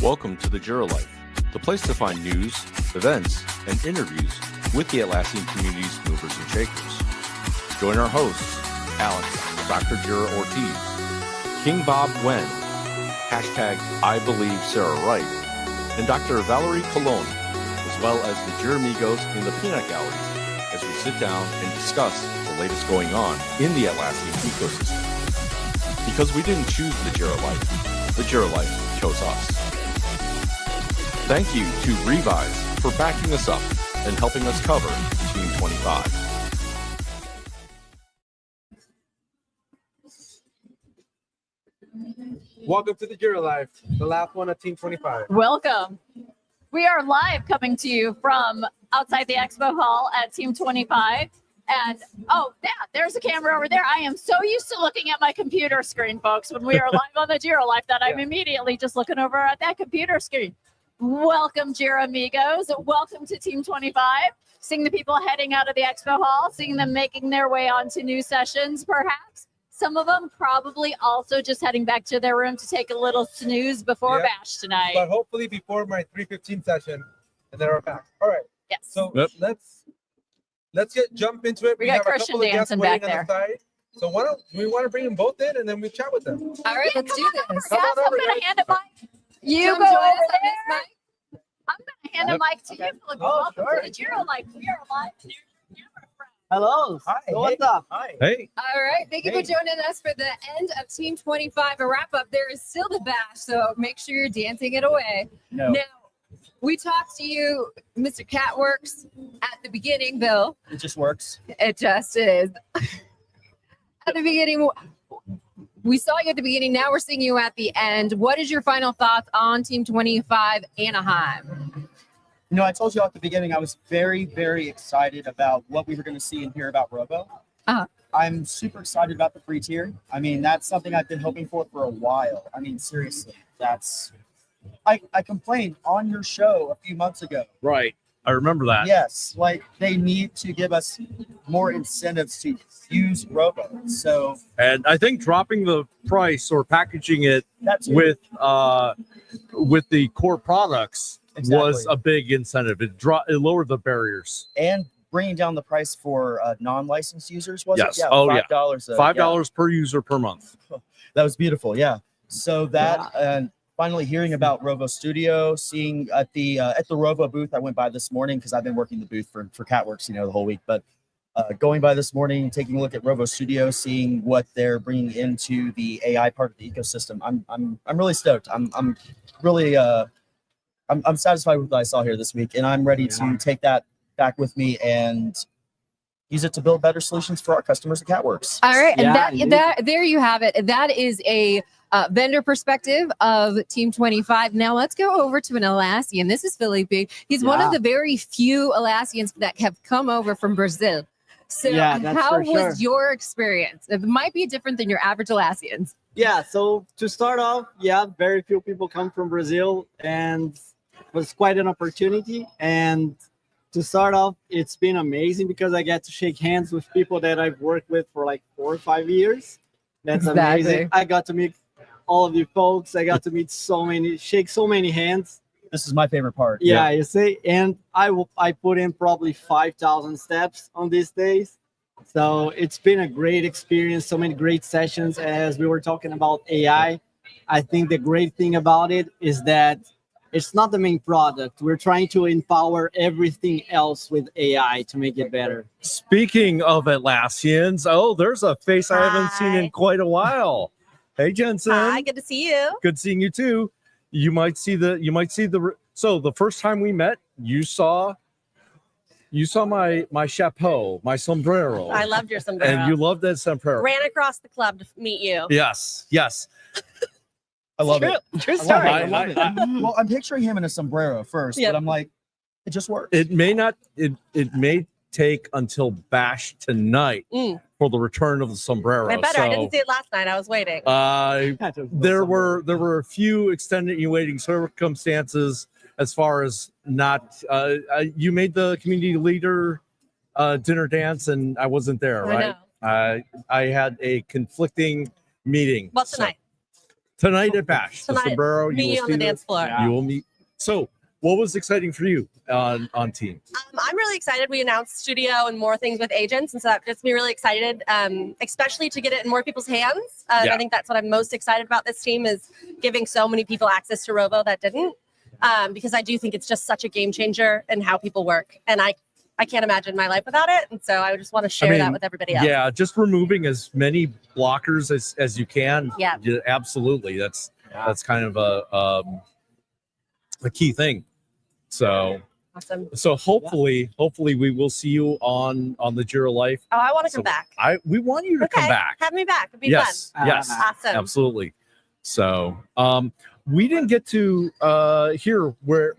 Welcome to the Jira Life, the place to find news, events, and interviews with the Atlassian community's movers and shakers. Join our hosts, Alex, Dr. Jira Ortiz, King Bob Wen, hashtag I Believe Sarah Wright, and Dr. Valeri Colon, as well as the Jira Amigos in the peanut galleries, as we sit down and discuss the latest going on in the Atlassian ecosystem. Because we didn't choose the Jira Life chose us. Thank you to Revise for backing us up and helping us cover Team 25. Welcome to the Jira Life, the last one of Team 25. Welcome. We are live coming to you from outside the expo hall at Team 25. And oh, yeah, there's a camera over there. I am so used to looking at my computer screen, folks, when we are live on the Jira Life that I'm immediately just looking over at that computer screen. Welcome, Jira Amigos. Welcome to Team 25. Seeing the people heading out of the expo hall, seeing them making their way onto new sessions, perhaps. Some of them probably also just heading back to their room to take a little snooze before Bash tonight. But hopefully before my 3:15 session, and then we're back. All right. Yes. So let's jump into it. We got Christian dancing back there. On the side. So why don't we want to bring them both in and then we chat with them? All right, let's do this. Yes, I'm going to hand a mic. You Come go join over us on there. this mic. I'm going to hand a mic to you. Look, welcome to the Jira Life. We are live. Hello. Hi. What's up? Hi. Hey. All right, thank you for joining us for the end of Team 25, a wrap up. There is still the bash, so make sure you're dancing it away. No. Now, we talked to you, Mr. Catworks, at the beginning, Bill. It just works. It just is. At the beginning, we saw you at the beginning. Now we're seeing you at the end. What is your final thoughts on Team 25 Anaheim? You know, I told you at the beginning, I was very, very excited about what we were going to see and hear about Robo. I'm super excited about the free tier. I mean, that's something I've been hoping for a while. I mean, seriously, I complained on your show a few months ago. Right. I remember that. Yes, like they need to give us more incentives to use Robo. So, And I think dropping the price or packaging it that's with the core products was Exactly. a big incentive. It lowered the barriers. and bringing down the price for non-licensed users, was Yes. it? Yeah, Oh, yeah. $5. $5 per user per month. That was beautiful. Yeah. So that and finally hearing about Rovo Studio, seeing at the Rovo booth, I went by this morning because I've been working the booth for Catworks, the whole week. But going by this morning, taking a look at Rovo Studio, seeing what they're bringing into the AI part of the ecosystem, I'm really stoked. I'm really I'm satisfied with what I saw here this week, and I'm ready to take that back with me and use it to build better solutions for our customers at Catworks. All right, Yeah, and that there you have it. That is a vendor perspective of Team 25. Now let's go over to an Atlassian. This is Felipe. He's one of the very few Atlassians that have come over from Brazil. So how was your experience? It might be different than your average Atlassians. Yeah, so to start off, very few people come from Brazil, and it was quite an opportunity. And to start off, it's been amazing because I get to shake hands with people that I've worked with for like 4 or 5 years. That's amazing. I got to meet all of you folks. I got to meet shake so many hands. This is my favorite part. Yeah, you see, and I put in probably 5,000 steps on these days. So it's been a great experience, so many great sessions. As we were talking about AI, I think the great thing about it is that it's not the main product. We're trying to empower everything else with AI to make it better. Speaking of Atlassians, there's a face I haven't seen in quite a while. Hey, Jensen. Hi, good to see you. Good seeing you too. You might see so the first time we met, you saw my chapeau, my sombrero. I loved your sombrero. And you loved that sombrero. Ran across the club to meet you. Yes. I love it. True story. I love it. Well, I'm picturing him in a sombrero first, but I'm like, it just works. It may take until Bash tonight for the return of the sombrero. I better. I didn't see it last night. I was waiting. There were a few extenuating circumstances as far as not. You made the community leader dinner dance, and I wasn't there. Right? I had a conflicting meeting. Well, tonight. Tonight at Bash, the Tonight, sombrero. meet You you will on see the dance floor. You will meet. So, what was exciting for you on Team? I'm really excited. We announced studio and more things with agents, and so that gets me really excited, especially to get it in more people's hands. Yeah. I think that's what I'm most excited about this team is giving so many people access to Rovo that didn't, because I do think it's just such a game changer in how people work, and I can't imagine my life without it, and so I just want to share that with everybody else. Yeah, just removing as many blockers as you can. Yeah. Absolutely. That's kind of a key thing. So. Awesome. So hopefully we will see you on the Jira Life. Oh, I want to come back. We want you to come back. Have me back. It'd be Yes, fun. yes, Awesome. absolutely. So we didn't get to hear where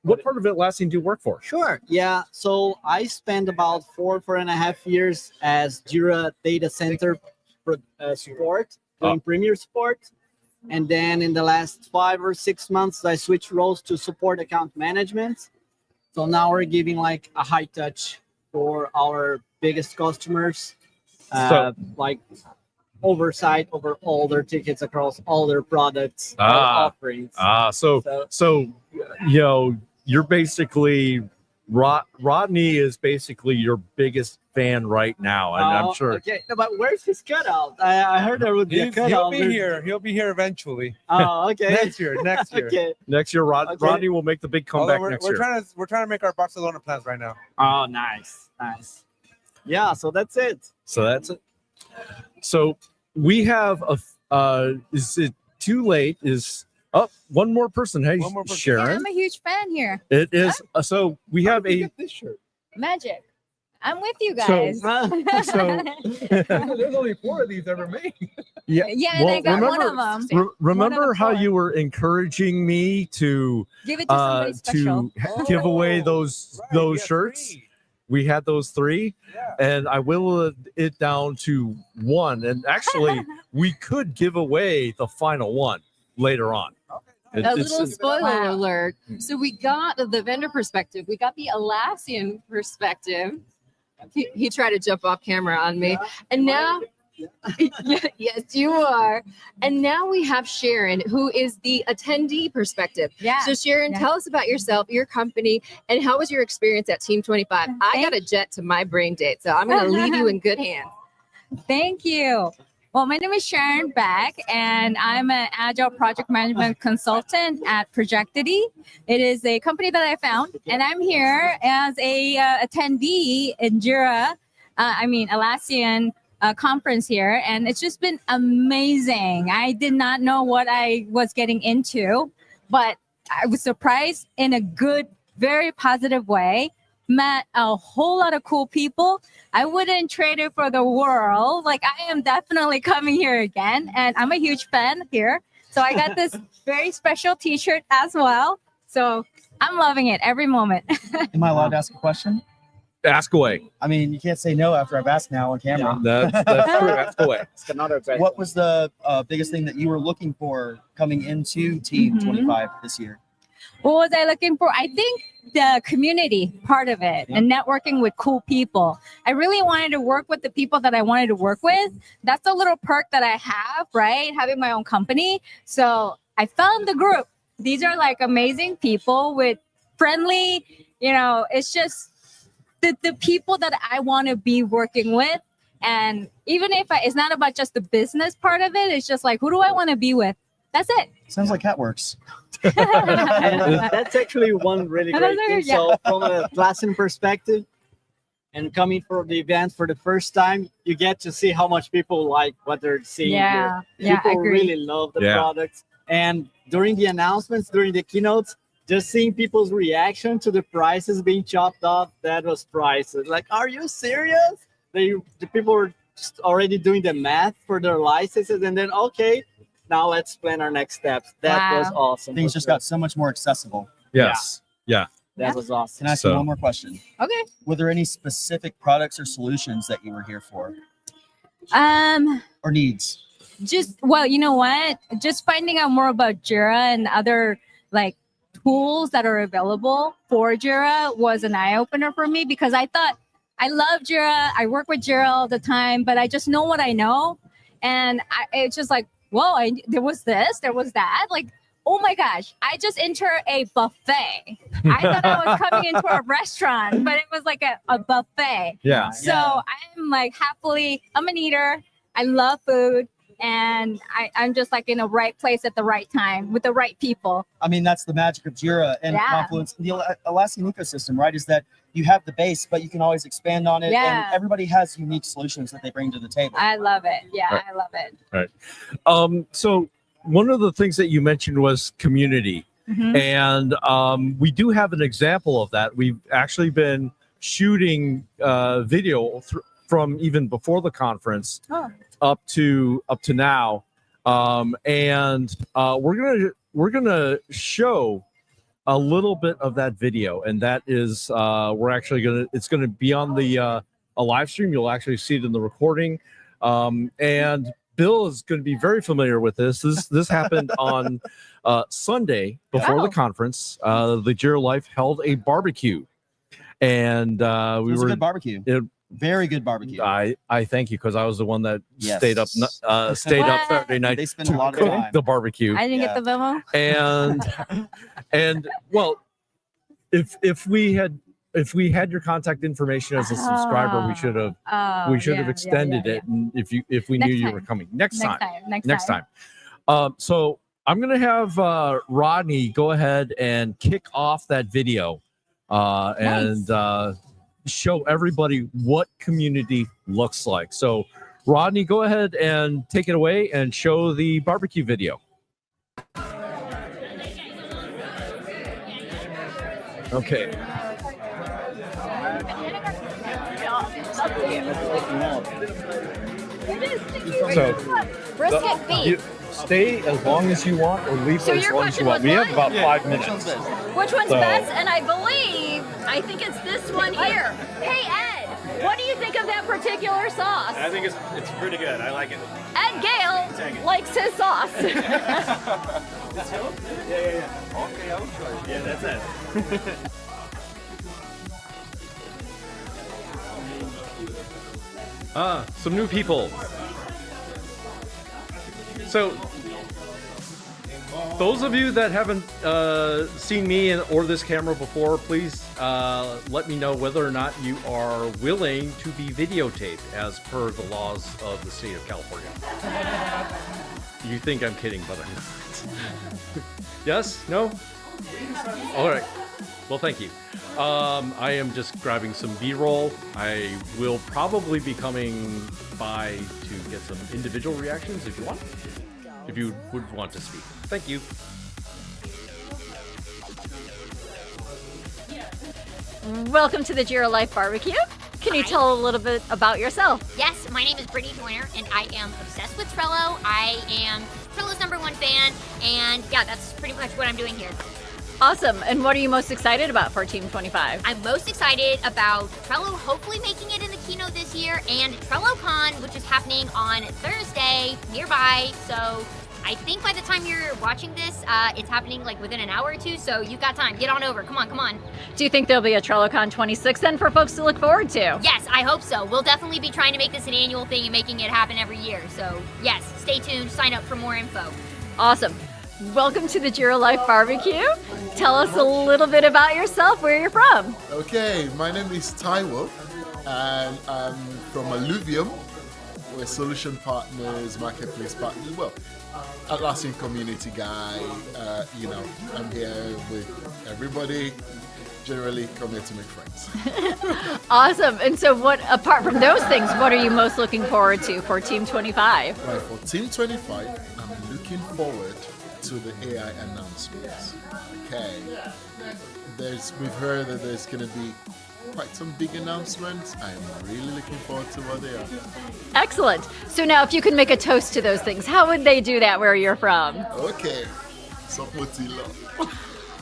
what part of Atlassian do you work for? Sure. Yeah. So I spent about 4.5 years as Jira data center support, doing Premier support. And then in the last 5 or 6 months, I switched roles to support account management. So now we're giving like a high touch for our biggest customers, like oversight over all their tickets across all their products, all offerings. So you know, you're basically Rodney is basically your biggest fan right now, and I'm sure. Okay, no, but where's his cutout? I heard there would be a cutout. He'll be here. He'll be here eventually. Oh, okay. Next year. Okay. Next year, Rodney will make the big comeback Although next we're year. trying to make our Barcelona plans right now. Oh, nice. Yeah, so that's it. So that's it. So we have is it too late? One more person. Hey, One more person. Sharon. I'm a huge fan here. It is. So we have Get this shirt. Magic. I'm with you So- guys. So There's only 4 of these ever made. Yeah, and I got one of them. Remember how 4. you were encouraging me to Give it to somebody special. give away those Right, yeah, shirts? 3. We had those 3, Yeah. and I whittled it down to 1. And actually, we could give away the final one later on. Okay. A little spoiler Wow. alert. So we got the vendor perspective. We got the Atlassian perspective. He tried to jump off camera on me. And now, yes, you are. And now we have Sharon, who is the attendee perspective. Yeah. So Sharon, Yeah. tell us about yourself, your company, and how was your experience at Team 25? I got a jet to my brain date, so I'm going to leave you in good hands. Thank you. Well, my name is Sharon Beck, and I'm an Agile Project Management Consultant at Projectity. It is a company that I found, and I'm here as a attendee in Jira, Atlassian conference here, and it's just been amazing. I did not know what I was getting into, but I was surprised in a good, very positive way. Met a whole lot of cool people. I wouldn't trade it for the world. Like, I am definitely coming here again, and I'm a huge fan here. So I got this very special T-shirt as well. So I'm loving it every moment. Am I allowed to ask a question? Ask away. I mean, you can't say no after I've asked now on camera. That's true. Ask away. What was the biggest thing that you were looking for coming into Team 25 this year? What was I looking for? I think the community part of it and networking with cool people. I really wanted to work with the people that I wanted to work with. That's a little perk that I have, right? Having my own company. So I found the group. These are like amazing people with friendly, it's just the people that I want to be working with. And even if it's not about just the business part of it, it's just like, who do I want to be with? That's it. Sounds like Catworks. And that's actually one really great thing. So from a Atlassian perspective, and coming for the event for the first time, you get to see how much people like what they're seeing here. People really love the products. And during the announcements, during the keynotes, just seeing people's reaction to the prices being chopped off, that was priceless. Like, are you serious? The people were just already doing the math for their licenses, and then, okay, now let's plan our next steps. That was awesome. Things just got so much more accessible. Yes. Yeah. That was awesome. Can I ask you one more question? Okay. Were there any specific products or solutions that you were here for? Or needs? You know what? Just finding out more about Jira and other tools that are available for Jira was an eye-opener for me, because I thought I love Jira. I work with Jira all the time, but I just know what I know. And it's just like, whoa, there was this, there was that. Like, oh my gosh, I just entered a buffet. I thought I was coming into a restaurant, but it was like a buffet. Yeah. So I'm like I'm an eater. I love food. And I'm just like in the right place at the right time with the right people. I mean, that's the magic of Jira and Yeah. Confluence, the Atlassian ecosystem, right? Is that you have the base, but you can always expand on it. Yeah. And everybody has unique solutions that they bring to the table. I love it. Yeah, Right. I love it. So one of the things that you mentioned was community. Mhm. And we do have an example of that. We've actually been shooting video from even before the conference up to now, and we're gonna show a little bit of that video, and that is it's gonna be on the a live stream. You'll actually see it in the recording, and Bill is going to be very familiar with this. This happened on Sunday before the conference. The Jira Life held a barbecue, and It was a good barbecue. Very good barbecue. I thank you, because I was the one that Yes. stayed up Saturday night They spend to a lot of cook time. the barbecue. I didn't get the memo. And well, if we had your contact information as a subscriber, we should have extended it. And if we knew Next you time. were coming next time. Next time. So I'm gonna have Rodney go ahead and kick off that video and show everybody what community looks like. So Rodney, go ahead and take it away and show the barbecue video. Okay. So Brisket beef. you stay as long as you want, or leave So as your long as you question want. was We have what? about 5 minutes. Which one's So- best? And I think it's this one here. Hey Ed, what do you think of that particular sauce? I think it's pretty good. I like it. Ed Gale likes his sauce. Yeah. Okay, I'll try it. Yeah, that's it. Some new people. So, those of you that haven't seen me or this camera before, please let me know whether or not you are willing to be videotaped as per the laws of the state of California. You think I'm kidding, but I'm not. Yes? No? All right. Well, thank you. I am just grabbing some B-roll. I will probably be coming by to get some individual reactions if you want. If you would want to speak. Thank you. Welcome to the Jira Life Barbecue. Can you tell a little bit about yourself? Yes, my name is Brittany Joyner, and I am obsessed with Trello. I am Trello's #1 fan, and yeah, that's pretty much what I'm doing here. Awesome. And what are you most excited about for Team 25? I'm most excited about Trello hopefully making it in the keynote this year, and TrelloCon, which is happening on Thursday nearby. So I think by the time you're watching this, it's happening like within an hour or two, so you've got time. Get on over. Come on, come on. Do you think there'll be a TrelloCon 26 then for folks to look forward to? Yes, I hope so. We'll definitely be trying to make this an annual thing and making it happen every year. So yes, stay tuned. Sign up for more info. Awesome. Welcome to the Jira Life Barbecue. Tell us a little bit about yourself, where you're from. Okay, my name is Taiwo, and I'm from Alluvium. We're solution partners, marketplace partners. Well, Atlassian community guy. I'm here with everybody. Generally, come here to make friends. Awesome. And so what, apart from those things, what are you most looking forward to for Team 25? Right, for Team 25, I'm looking forward to the AI announcements. Okay, we've heard that there's going to be quite some big announcements. I'm really looking forward to what they are. Excellent. So now if you could make a toast to those things, how would they do that where you're from? Okay, Sokmotilo.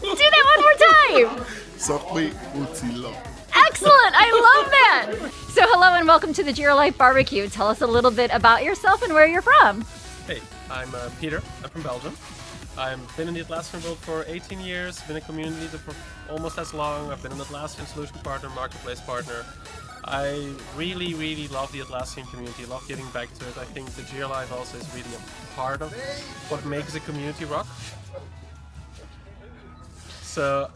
Do that one more time. Sokmotilo. Excellent. I love that. So hello and welcome to the Jira Life Barbecue. Tell us a little bit about yourself and where you're from. Hey, I'm Peter. I'm from Belgium. I've been in the Atlassian world for 18 years, been a community leader for almost as long. I've been an Atlassian solution partner, marketplace partner. I really love the Atlassian community, love giving back to it. I think the Jira Life also is really a part of what makes the community rock. So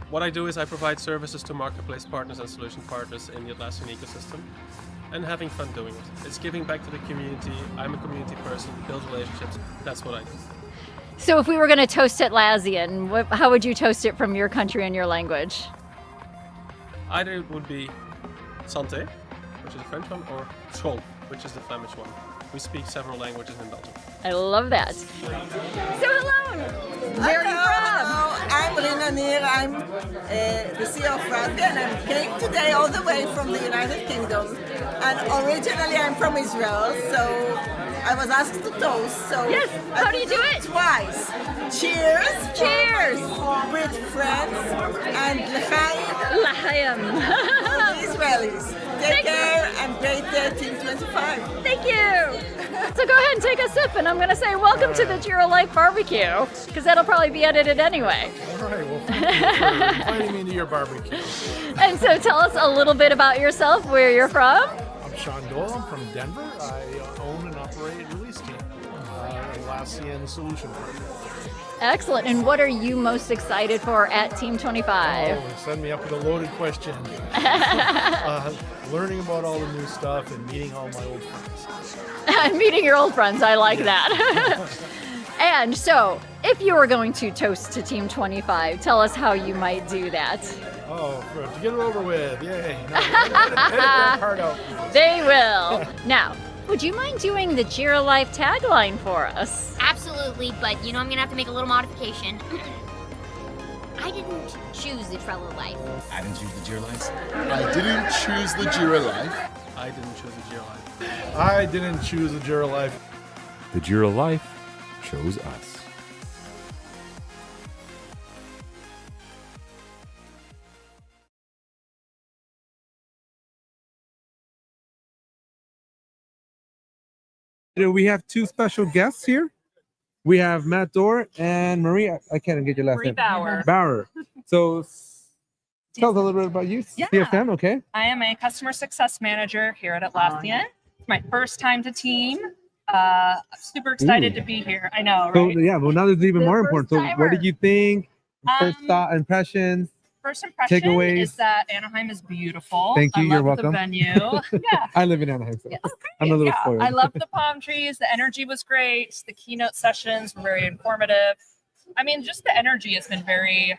what I do is I provide services to marketplace partners and solution partners in the Atlassian ecosystem and having fun doing it. It's giving back to the community. I'm a community person, build relationships. That's what I do. So if we were going to toast Atlassian, how would you toast it from your country and your language? Either it would be Santé, which is the French one, or School, which is the Flemish one. We speak several languages in Belgium. I love that. So hello. Where are you from? Hello, I'm Lina. I'm the CEO of Wright, and I came today all the way from the United Kingdom. And originally I'm from Israel, so I was asked to toast. So yes, how do you do it? Twice. Cheers. Cheers. With friends and l'chaim. L'chaim. Israelis. Take care and great day, Team 25. Thank you. So go ahead and take a sip, and I'm going to say welcome to the Jira Life barbecue, because that'll probably be edited anyway. All right, well, thank you for inviting me into your barbecue. And so tell us a little bit about yourself, where you're from. I'm Sean Dole. I'm from Denver. I own and operate Release Team, Atlassian solution partner. Excellent. And what are you most excited for at Team 25? Oh, send me up with a loaded question. Learning about all the new stuff and meeting all my old friends. Meeting your old friends. I like that. And so, if you were going to toast to Team 25, tell us how you might do that. Oh, to get it over with. Yay. No, edit that part out. They will. Now, would you mind doing the Jira Life tagline for us? Absolutely, but you know I'm gonna have to make a little modification. I didn't choose the Trello life. I didn't choose the Jira Life. I didn't choose the Jira Life. I didn't choose the Jira Life. I didn't choose the Jira Life. The Jira Life chose us. We have two special guests here. We have Matt Dorr and Maria. I can't get your last name. Bauer. So tell us a little bit about you. Yeah. CSM, okay? I am a customer success manager here at Atlassian. It's my first time to team. Super excited to be here. I know, So right? yeah, well now this is even more important. So what did you think? First thought, impressions? First impression Takeaways? is that Anaheim is beautiful. Thank you, I you're love welcome. The venue. Yeah. I live in Anaheim, so I'm a little Yeah, spoiled. I love the palm trees. The energy was great. The keynote sessions were very informative. I mean, just the energy has been very,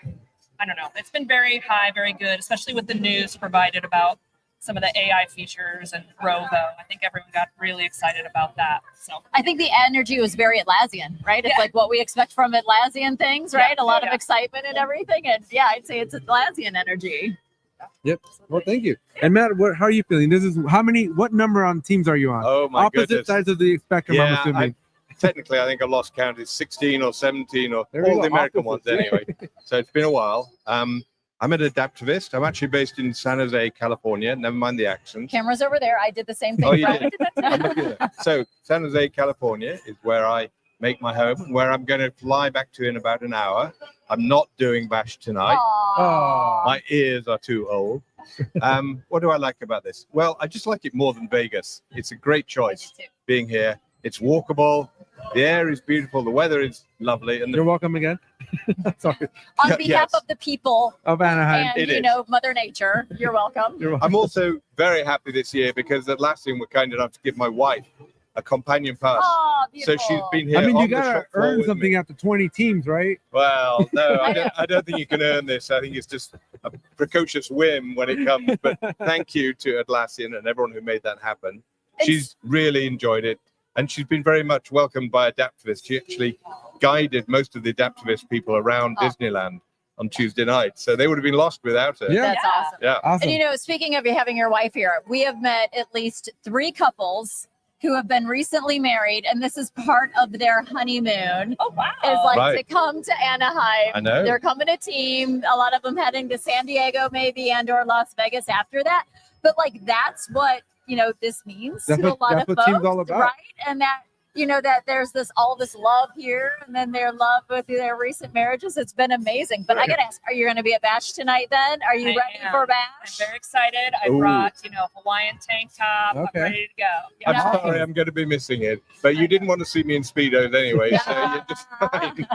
I don't know, it's been very high, very good, especially with the news provided about some of the AI features and Rovo. I think everyone got really excited about that. So I think the energy was very Atlassian, right? It's like what we expect from Atlassian things, right? A lot of excitement and everything. And yeah, I'd say it's Atlassian energy. Yep. Well, thank you. And Matt, how are you feeling? This is what number on teams are you on? Oh my Opposite goodness. sides of the spectrum, I'm assuming. Technically, I think I've lost count. It's 16 or 17 or There we all go, the American ones opposites. anyway. So it's been a while. I'm an adaptivist. I'm actually based in San Jose, California. Never mind the accent. Cameras over there. I did the same thing. Oh, you right? did? I'm looking at that. So San Jose, California is where I make my home, where I'm going to fly back to in about an hour. I'm not doing Bash tonight. My ears are too old. What do I like about this? Well, I just like it more than Vegas. It's a great choice being here. It's walkable. The air is beautiful. The weather is lovely. And You're welcome again. Sorry. On behalf of the people Of Anaheim. and, you know, Mother Nature, you're welcome. I'm also very happy this year because Atlassian were kind enough to give my wife a companion pass. Oh, so she's been here. I mean, you on the gotta shop floor earn with something me. after 20 teams, right? Well, no, I don't think you can earn this. I think it's just a precocious whim when it comes. But thank you to Atlassian and everyone who made that happen. She's really enjoyed it. And she's been very much welcomed by Adaptivists. She actually guided most of the Adaptivist people around Disneyland on Tuesday night. So they would have been lost without her. That's awesome. Yeah. And you know, speaking of you having your wife here, we have met at least 3 couples who have been recently married, and this is part of their honeymoon. Oh wow! Is like Right. to come to Anaheim. I know. They're coming a team. A lot of them heading to San Diego, maybe, and/or Las Vegas after that. But like that's what this means That's to what- a lot that's of what team's folks, all about. right? And that you know, that there's all this love here, and then their love with their recent marriages. It's been amazing. But I gotta ask, are you going to be at Bash tonight? Then are you ready for Bash? I'm very excited. I brought, Hawaiian tank top. Okay. I'm ready to go. I'm Yeah. sorry, I'm going to be missing it, but you didn't want to see me in Speedos anyway, so you're just fine.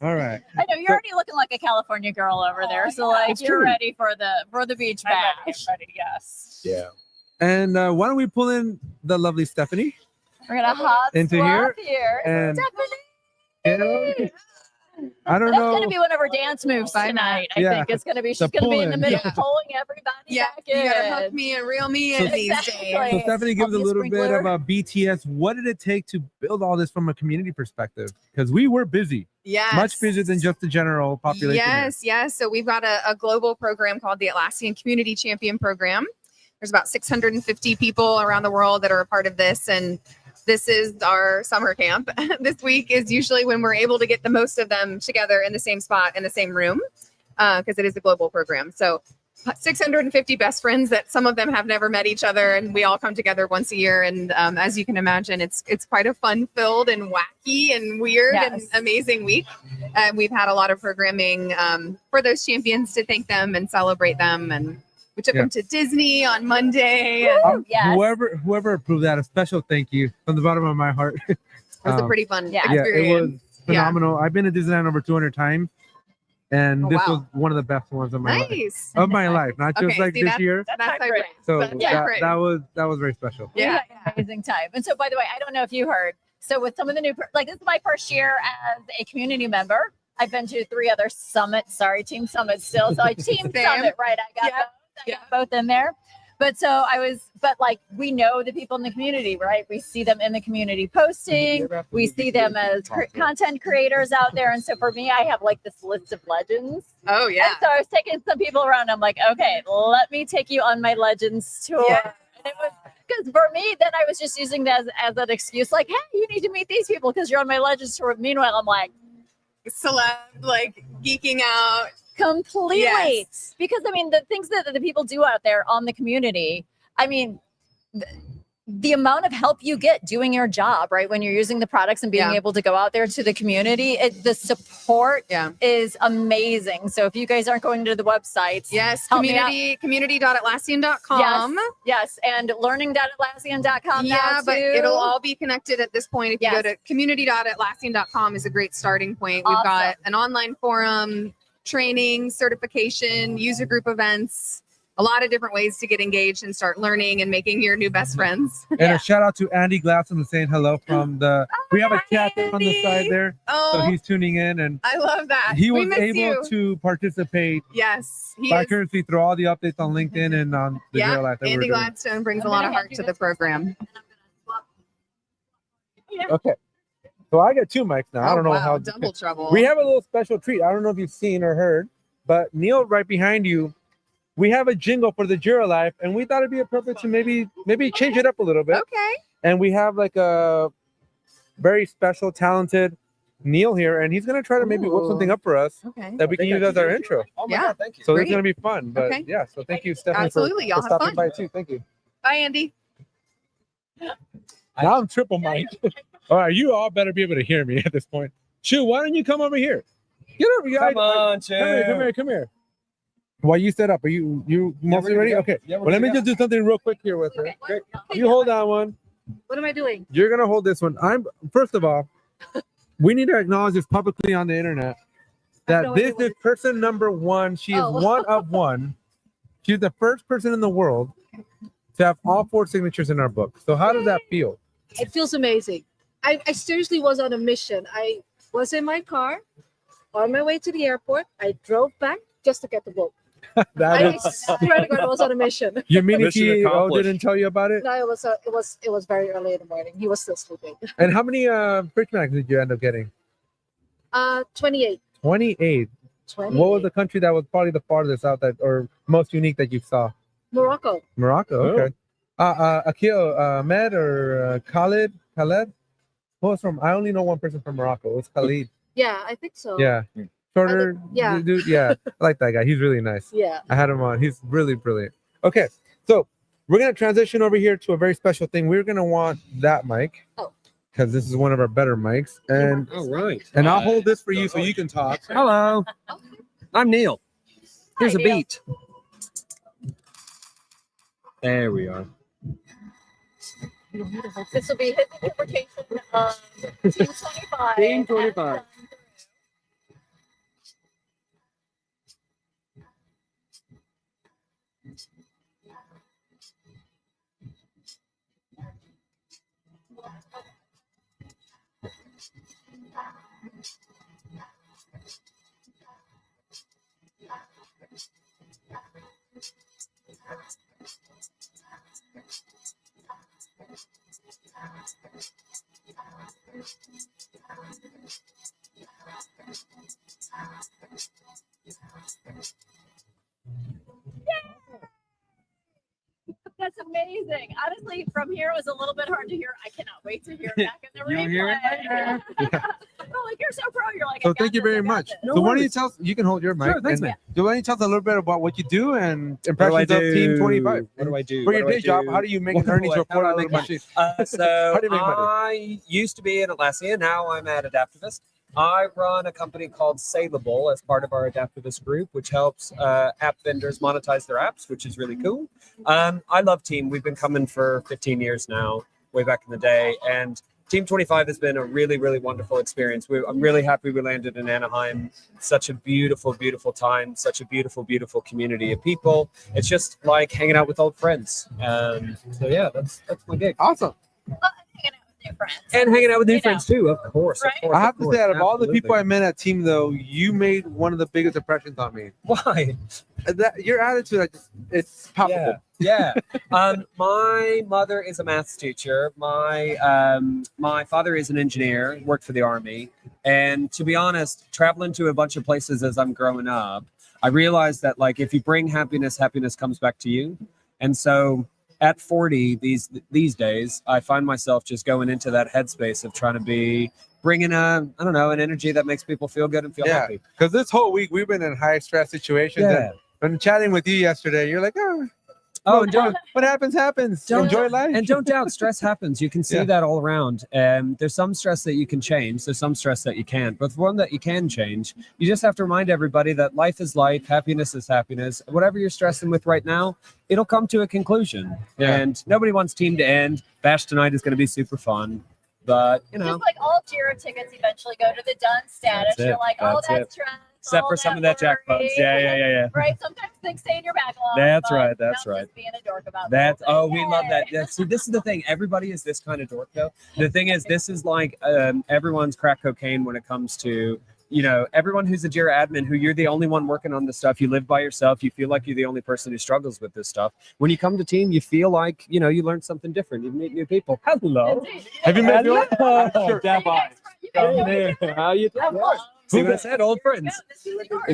All right. I know you're already looking like a California girl over there, so like That's you're true. ready for the beach I'm bash. ready, yes. Yeah. And why don't we pull in the lovely Stephanie We're gonna hot into swap here? here. And Stephanie. I don't That's know. gonna be one of her dance moves tonight. I Yeah. think it's gonna be. The She's gonna be in the pull-in. middle, pulling everybody back in. You gotta hook me and reel me in these days. So Stephanie gives a Help me, little bit sprinkler. about BTS. What did it take to build all this from a community perspective? Because we were busy. Yes. Much busier than just the general population. Yes. So we've got a global program called the Atlassian Community Champion Program. There's about 650 people around the world that are a part of this, and this is our summer camp. This week is usually when we're able to get the most of them together in the same spot, in the same room, because it is a global program. So 650 best friends that some of them have never met each other, and we all come together once a year. And as you can imagine, it's quite a fun-filled and wacky and weird and amazing week. We've had a lot of programming for those champions to thank them and celebrate them, and we took them to Disney on Monday. And Whoever approved that, a special thank you from the bottom of my heart. it was a pretty fun experience. It was phenomenal. I've been to Disneyland over 200 times, and this was one of the best ones of my life. Of my life, not just like this year. That's great. So that was very special. We had an amazing time. And so, by the way, I don't know if you heard. So, with some of the new, this is my first year as a community member. I've been to 3 other summits. Sorry, Team Summit still. So, Team Summit, right? I got both in there. But we know the people in the community, right? We see them in the community posting. We see them as content creators out there. And so for me, I have like this list of legends. Oh, yeah. And so I was taking some people around. I'm like, okay, let me take you on my legends tour. Yeah. And it was because for me, then I was just using that as an excuse, like, hey, you need to meet these people because you're on my legends tour. Meanwhile, I'm like, celeb, like geeking out. Completely. Yes. Because I mean, the things that the people do out there on the community, I mean, the amount of help you get doing your job, right? When you're using the products and being able to go out there to the community, the support is amazing. So if you guys aren't going to the websites, community.atlassian.com. Yes. And learning.atlassian.com. Yeah, but it'll all be connected at this point. If you go to community.atlassian.com is a great starting point. We've got an online forum, training, certification, user group events, a lot of different ways to get engaged and start learning and making your new best friends. And a shout out to Andy Glasson saying hello from the. We have a chat there on the side there, so he's tuning in, and I love that. He We was miss able you. to participate. Yes, he is. Vicariously through all the updates on LinkedIn and on the Jira Life that Andy we're doing. Gladstone brings a lot of heart to the program. Okay, so I got 2 mics now. I don't know how. Double trouble. We have a little special treat. I don't know if you've seen or heard, but Neil, right behind you, we have a jingle for the Jira Life, and we thought it'd be appropriate to maybe change it up a little bit. Okay. And we have like a very special, talented Neil here, and he's gonna try to maybe whip something up for us that we can use as our intro. Oh my God, thank you. So Great. it's gonna be fun. But Okay. yeah, so thank you, Stephanie, Absolutely. Y'all for have stopping fun. by too. Thank you. Bye, Andy. Now I'm triple mic. All right, you all better be able to hear me at this point. Chu, why don't you come over here? Get over here. Come on, Chu. Come here. While you set up, are you mostly ready? Okay. Well, let me just do something real quick here with her. Okay. You hold on one. What am I doing? You're gonna hold this one. First of all, we need to acknowledge this publicly on the internet that this is person number 1. She is one of one. She's the first person in the world to have all 4 signatures in our book. So how does that feel? It feels amazing. I seriously was on a mission. I was in my car on my way to the airport. I drove back just to get the book. I swear to God, I was on a mission. You mean if he didn't tell you about it? No, it was very early in the morning. He was still sleeping. And how many fridge mags did you end up getting? 28. 28. What was the country that was probably the farthest out or most unique that you saw? Morocco. Morocco, okay. Akil, Ahmed or Khaled? Who was from? I only know one person from Morocco. It's Khalid. Yeah, I think so. Yeah. Shorter dude. Yeah. I like that guy. He's really nice. Yeah. I had him on. He's really brilliant. Okay. So We're gonna transition over here to a very special thing. We're gonna want that mic. Oh. Because this is one of our better mics. And And I'll hold this for you so you can talk. Hello. I'm Neil. Here's Hi, a Neil. beat. There we are. This will be his interpretation of Team 25. Team 25. That's amazing. Honestly, from here it was a little bit hard to hear. I cannot wait to hear it back in the You'll replay. hear it I'm like, you're so pro. You're like, So thank you very much. So why don't you tell us, you can hold your mic. Sure, thanks, and- man. So why don't you tell us a little bit about what you do and What do I impressions of Team do? 25? What do I do? For What your do I day job, do? how do you make What an earnings do I- report how out do I of make money? So How do you make money? I used to be at Atlassian. Now I'm at Adaptivist. I run a company called Saleable as part of our Adaptivist group, which helps app vendors monetize their apps, which is really cool. I love Team. We've been coming for 15 years now, way back in the day. And Team 25 has been a really, really wonderful experience. I'm really happy we landed in Anaheim. Such a beautiful, beautiful time. Such a beautiful, beautiful community of people. It's just like hanging out with old friends. So yeah, that's my gig. Awesome. New friends. And hanging out with new friends too, of course. Right? Of course I have of to course, say, out of all the people I absolutely. met at Team, though, you made one of the biggest impressions on me. Why? Your attitude, it's palpable. Yeah. My mother is a maths teacher. My father is an engineer, worked for the Army. And to be honest, traveling to a bunch of places as I'm growing up, I realized that like if you bring happiness, happiness comes back to you. And so at 40 these days, I find myself just going into that headspace of trying to be bringing an energy that makes people feel good and feel Yeah, happy. because this whole week we've been in high stress situations. Yeah. And when chatting with you yesterday, you're like, and don't, what happens happens. Enjoy life. And don't doubt, stress happens. You can see Yeah. that all around. There's some stress that you can change. There's some stress that you can't. But the one that you can change, you just have to remind everybody that life is life, happiness is happiness. Whatever you're stressing with right now, it'll come to a conclusion. Yeah. And nobody wants Team to end. Bash tonight is going to be super fun. But, Just like all Jira tickets eventually go to the done status. That's it. You're like, That's that's it. stress. except all for some of that jackpot. worry. Yeah. Right? Sometimes things stay in your backlog. That's but right. That's not right. just being a dork about That's the whole we love that. Yeah, see, this is the thing. Everybody is this kind of dork, though. The thing is, this is like everyone's crack cocaine when it comes to everyone who's a Jira admin. Who you're the only one working on this stuff. You live by yourself. You feel like you're the only person who struggles with this stuff. When you come to Team, you feel like you learn something different. You meet new people. Hello. Have you met Bjorn? Sure. How you doing? See what I said? Old friends.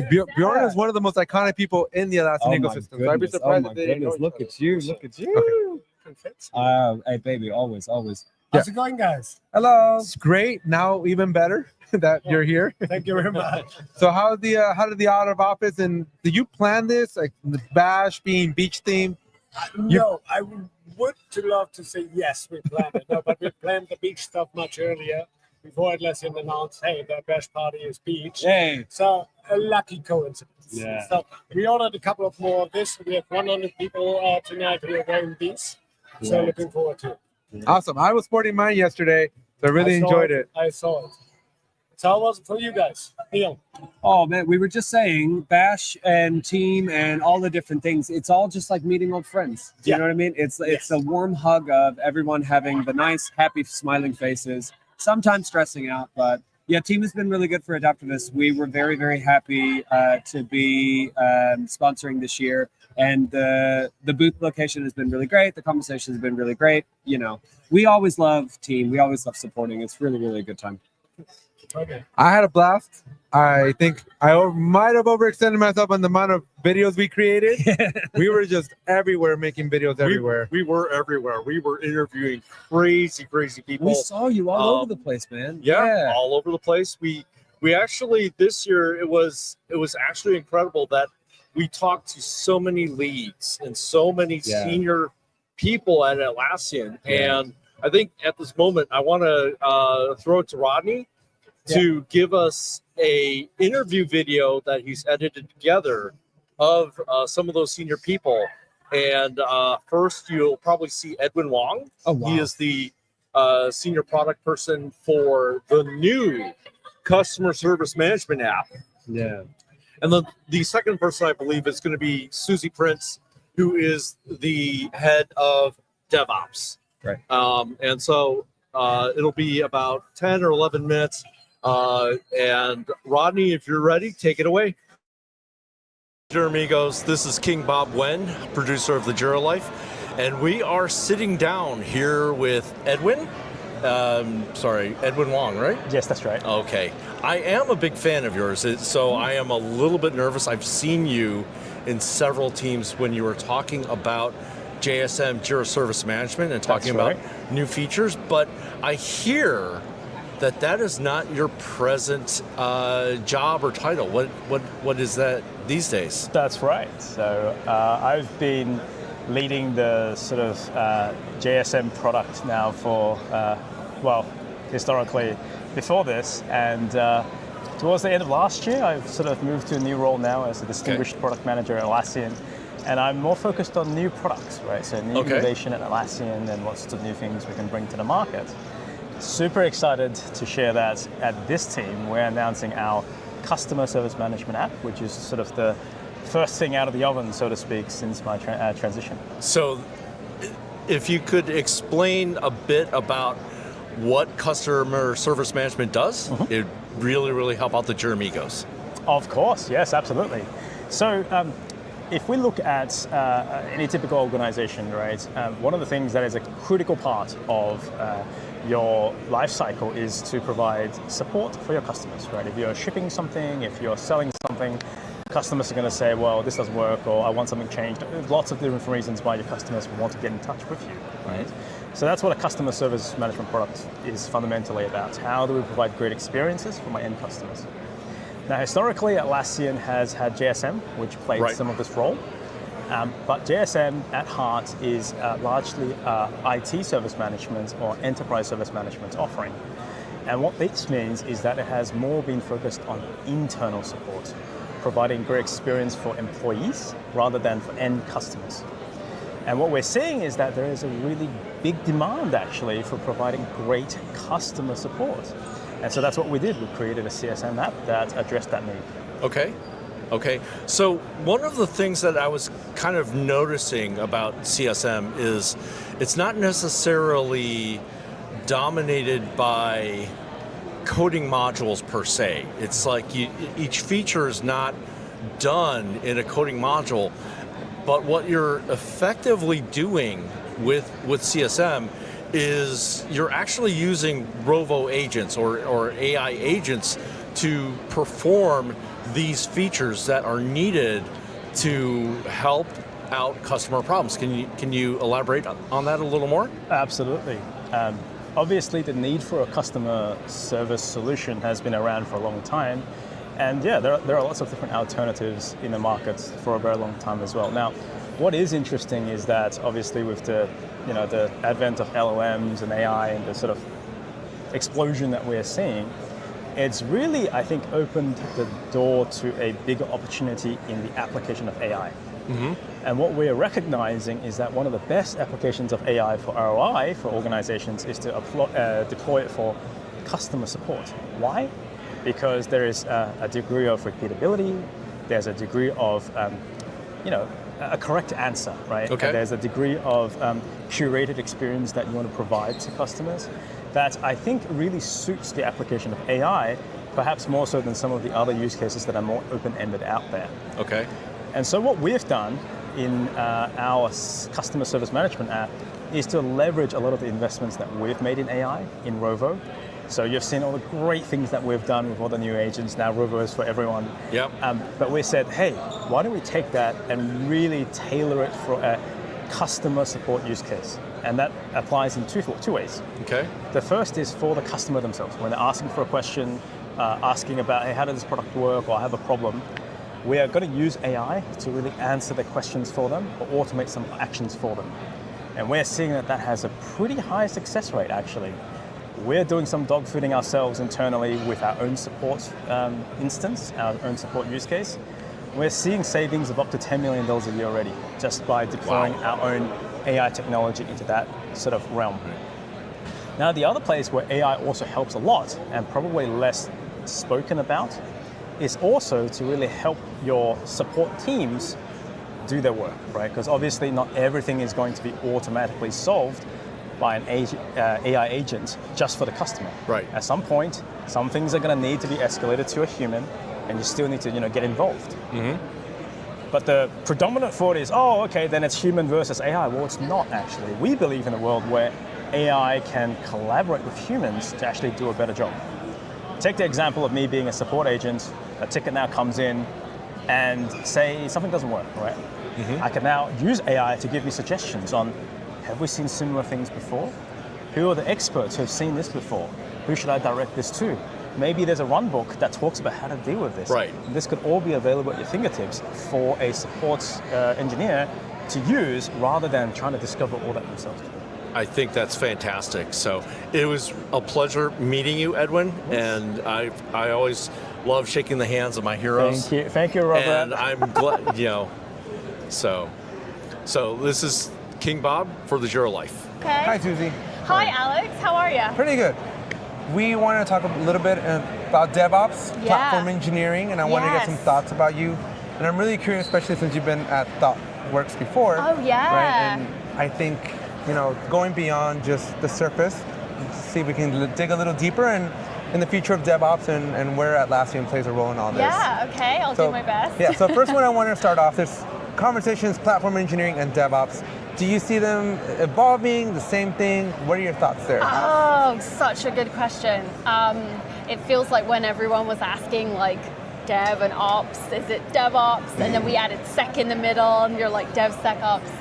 Bjorn is one of the most iconic people in the Atlassian ecosystem. So I'd be surprised if they didn't know each Look other. at you. Look at you. Hey, baby. Always. How's it going, guys? Hello. It's great. Now even better that you're here. Thank you very much. So how did the out of office, and did you plan this, like the bash being beach themed? No, I would love to say yes, we planned it. No, but we planned the beach stuff much earlier before Atlassian announced, hey, the bash party is beach. Hey. So a lucky coincidence. Yeah. So we ordered a couple of more of this. We have 100 people tonight who are wearing these. So Yeah. looking forward to it. Awesome. I was sporting mine yesterday, so I really I saw enjoyed it. I saw it. So how was it for you guys? Neil? Oh man, we were just saying Bash and Team and all the different things. It's all just like meeting old friends. Do you know what I mean? It's a warm hug of everyone having the nice, happy, smiling faces. Sometimes stressing out, but yeah, Team has been really good for Adaptivist. We were very, very happy to be sponsoring this year, and the booth location has been really great. The conversation has been really great. We always love Team. We always love supporting. It's really, really a good time. Okay. I had a blast. I think I might have overextended myself on the amount of videos we created. We were just everywhere making videos everywhere. We were everywhere. We were interviewing crazy people. We saw you all over the place, man. Yeah, all over the place. We actually this year it was actually incredible that we talked to so many leads and so many senior people at Atlassian. And I think at this moment, I want to throw it to Rodney to give us a interview video that he's edited together of some of those senior people. And first, you'll probably see Edwin Wong. Oh, wow. He is the senior product person for the new customer service management app. Yeah. And the second person, I believe, is going to be Susie Prince, who is the head of DevOps. Right. And so it'll be about 10 or 11 minutes. And Rodney, if you're ready, take it away. Dear amigos, this is King Bob Wen, producer of the Jira Life. And we are sitting down here with Edwin. Edwin Wong, right? Yes, that's right. Okay. I am a big fan of yours, so I am a little bit nervous. I've seen you in several teams when you were talking about JSM, Jira Service Management, and talking about new features, but I hear that is not your present job or title. What is that these days? That's right. So I've been leading the sort of JSM product now for, historically before this. And towards the end of last year, I've sort of moved to a new role now as a distinguished product manager at Atlassian. And I'm more focused on new products, right? So new innovation at Atlassian and what sorts of new things we can bring to the market. Super excited to share that at this team. We're announcing our customer service management app, which is sort of the first thing out of the oven, so to speak, since my transition. So if you could explain a bit about what customer service management does, it'd really, really help out the Jira amigos. Of course, yes, absolutely. So if we look at any typical organization, right, one of the things that is a critical part of your life cycle is to provide support for your customers, right? If you're shipping something, if you're selling something, customers are going to say, well, this doesn't work, or I want something changed. There's lots of different reasons why your customers want to get in touch with you, right? So that's what a customer service management product is fundamentally about. How do we provide great experiences for my end customers? Now, historically, Atlassian has had JSM, which played some of this role. But JSM at heart is largely IT service management or enterprise service management offering. And what this means is that it has more been focused on internal support, providing great experience for employees rather than for end customers. And what we're seeing is that there is a really big demand actually for providing great customer support. And so that's what we did. We created a CSM app that addressed that need. Okay. So one of the things that I was kind of noticing about CSM is it's not necessarily dominated by coding modules per se. It's like each feature is not done in a coding module, but what you're effectively doing with CSM is you're actually using Rovo agents or AI agents to perform these features that are needed to help out customer problems. Can you elaborate on that a little more? Absolutely. Obviously, the need for a customer service solution has been around for a long time. And yeah, there are lots of different alternatives in the market for a very long time as well. Now, what is interesting is that obviously with the advent of LLMs and AI and the sort of explosion that we're seeing, it's really, I think, opened the door to a bigger opportunity in the application of AI. And what we're recognizing is that one of the best applications of AI for ROI for organizations is to deploy it for customer support. Why? Because there is a degree of repeatability, there's a degree of, a correct answer, right? Okay. And there's a degree of curated experience that you want to provide to customers that I think really suits the application of AI, perhaps more so than some of the other use cases that are more open-ended out there. Okay. And so what we've done in our customer service management app is to leverage a lot of the investments that we've made in AI in Rovo. So you've seen all the great things that we've done with all the new agents. Now Rovo is for everyone. Yep. But we said, hey, why don't we take that and really tailor it for a customer support use case? And that applies in two ways. Okay. The first is for the customer themselves. When they're asking for a question, asking about, hey, how does this product work, or I have a problem, we are going to use AI to really answer the questions for them or automate some actions for them. And we're seeing that has a pretty high success rate, actually. We're doing some dogfooding ourselves internally with our own support instance, our own support use case. We're seeing savings of up to $10 million a year already, just by deploying our own AI technology into that sort of realm. Now, the other place where AI also helps a lot, and probably less spoken about, is also to really help your support teams do their work, right? Because obviously not everything is going to be automatically solved by an AI agent just for the customer. Right. At some point, some things are going to need to be escalated to a human, and you still need to, get involved. But the predominant thought is, oh, okay, then it's human versus AI. Well, it's not actually. We believe in a world where AI can collaborate with humans to actually do a better job. Take the example of me being a support agent. A ticket now comes in, and say something doesn't work, right? I can now use AI to give me suggestions on, have we seen similar things before? Who are the experts who have seen this before? Who should I direct this to? Maybe there's a run book that talks about how to deal with this. Right. This could all be available at your fingertips for a support engineer to use rather than trying to discover all that themselves. I think that's fantastic. So it was a pleasure meeting you, Edwin, and I always love shaking the hands of my heroes. Thank you, Robert. And I'm glad, So this is King Bob for the Jira Life. Okay. Hi, Susie. Hi, Alex. How are you? Pretty good. We want to talk a little bit about DevOps, platform engineering, and I want to get some thoughts about you. And I'm really curious, especially since you've been at ThoughtWorks before. Oh, yeah. Right? And I think, going beyond just the surface, see if we can dig a little deeper and in the future of DevOps and where Atlassian plays a role in all this. Yeah, okay. I'll do my best. Yeah, so first one I want to start off is conversations, platform engineering, and DevOps. Do you see them evolving, the same thing? What are your thoughts there? Oh, such a good question. It feels like when everyone was asking dev and ops, is it DevOps? And then we added sec in the middle and you're like DevSecOps.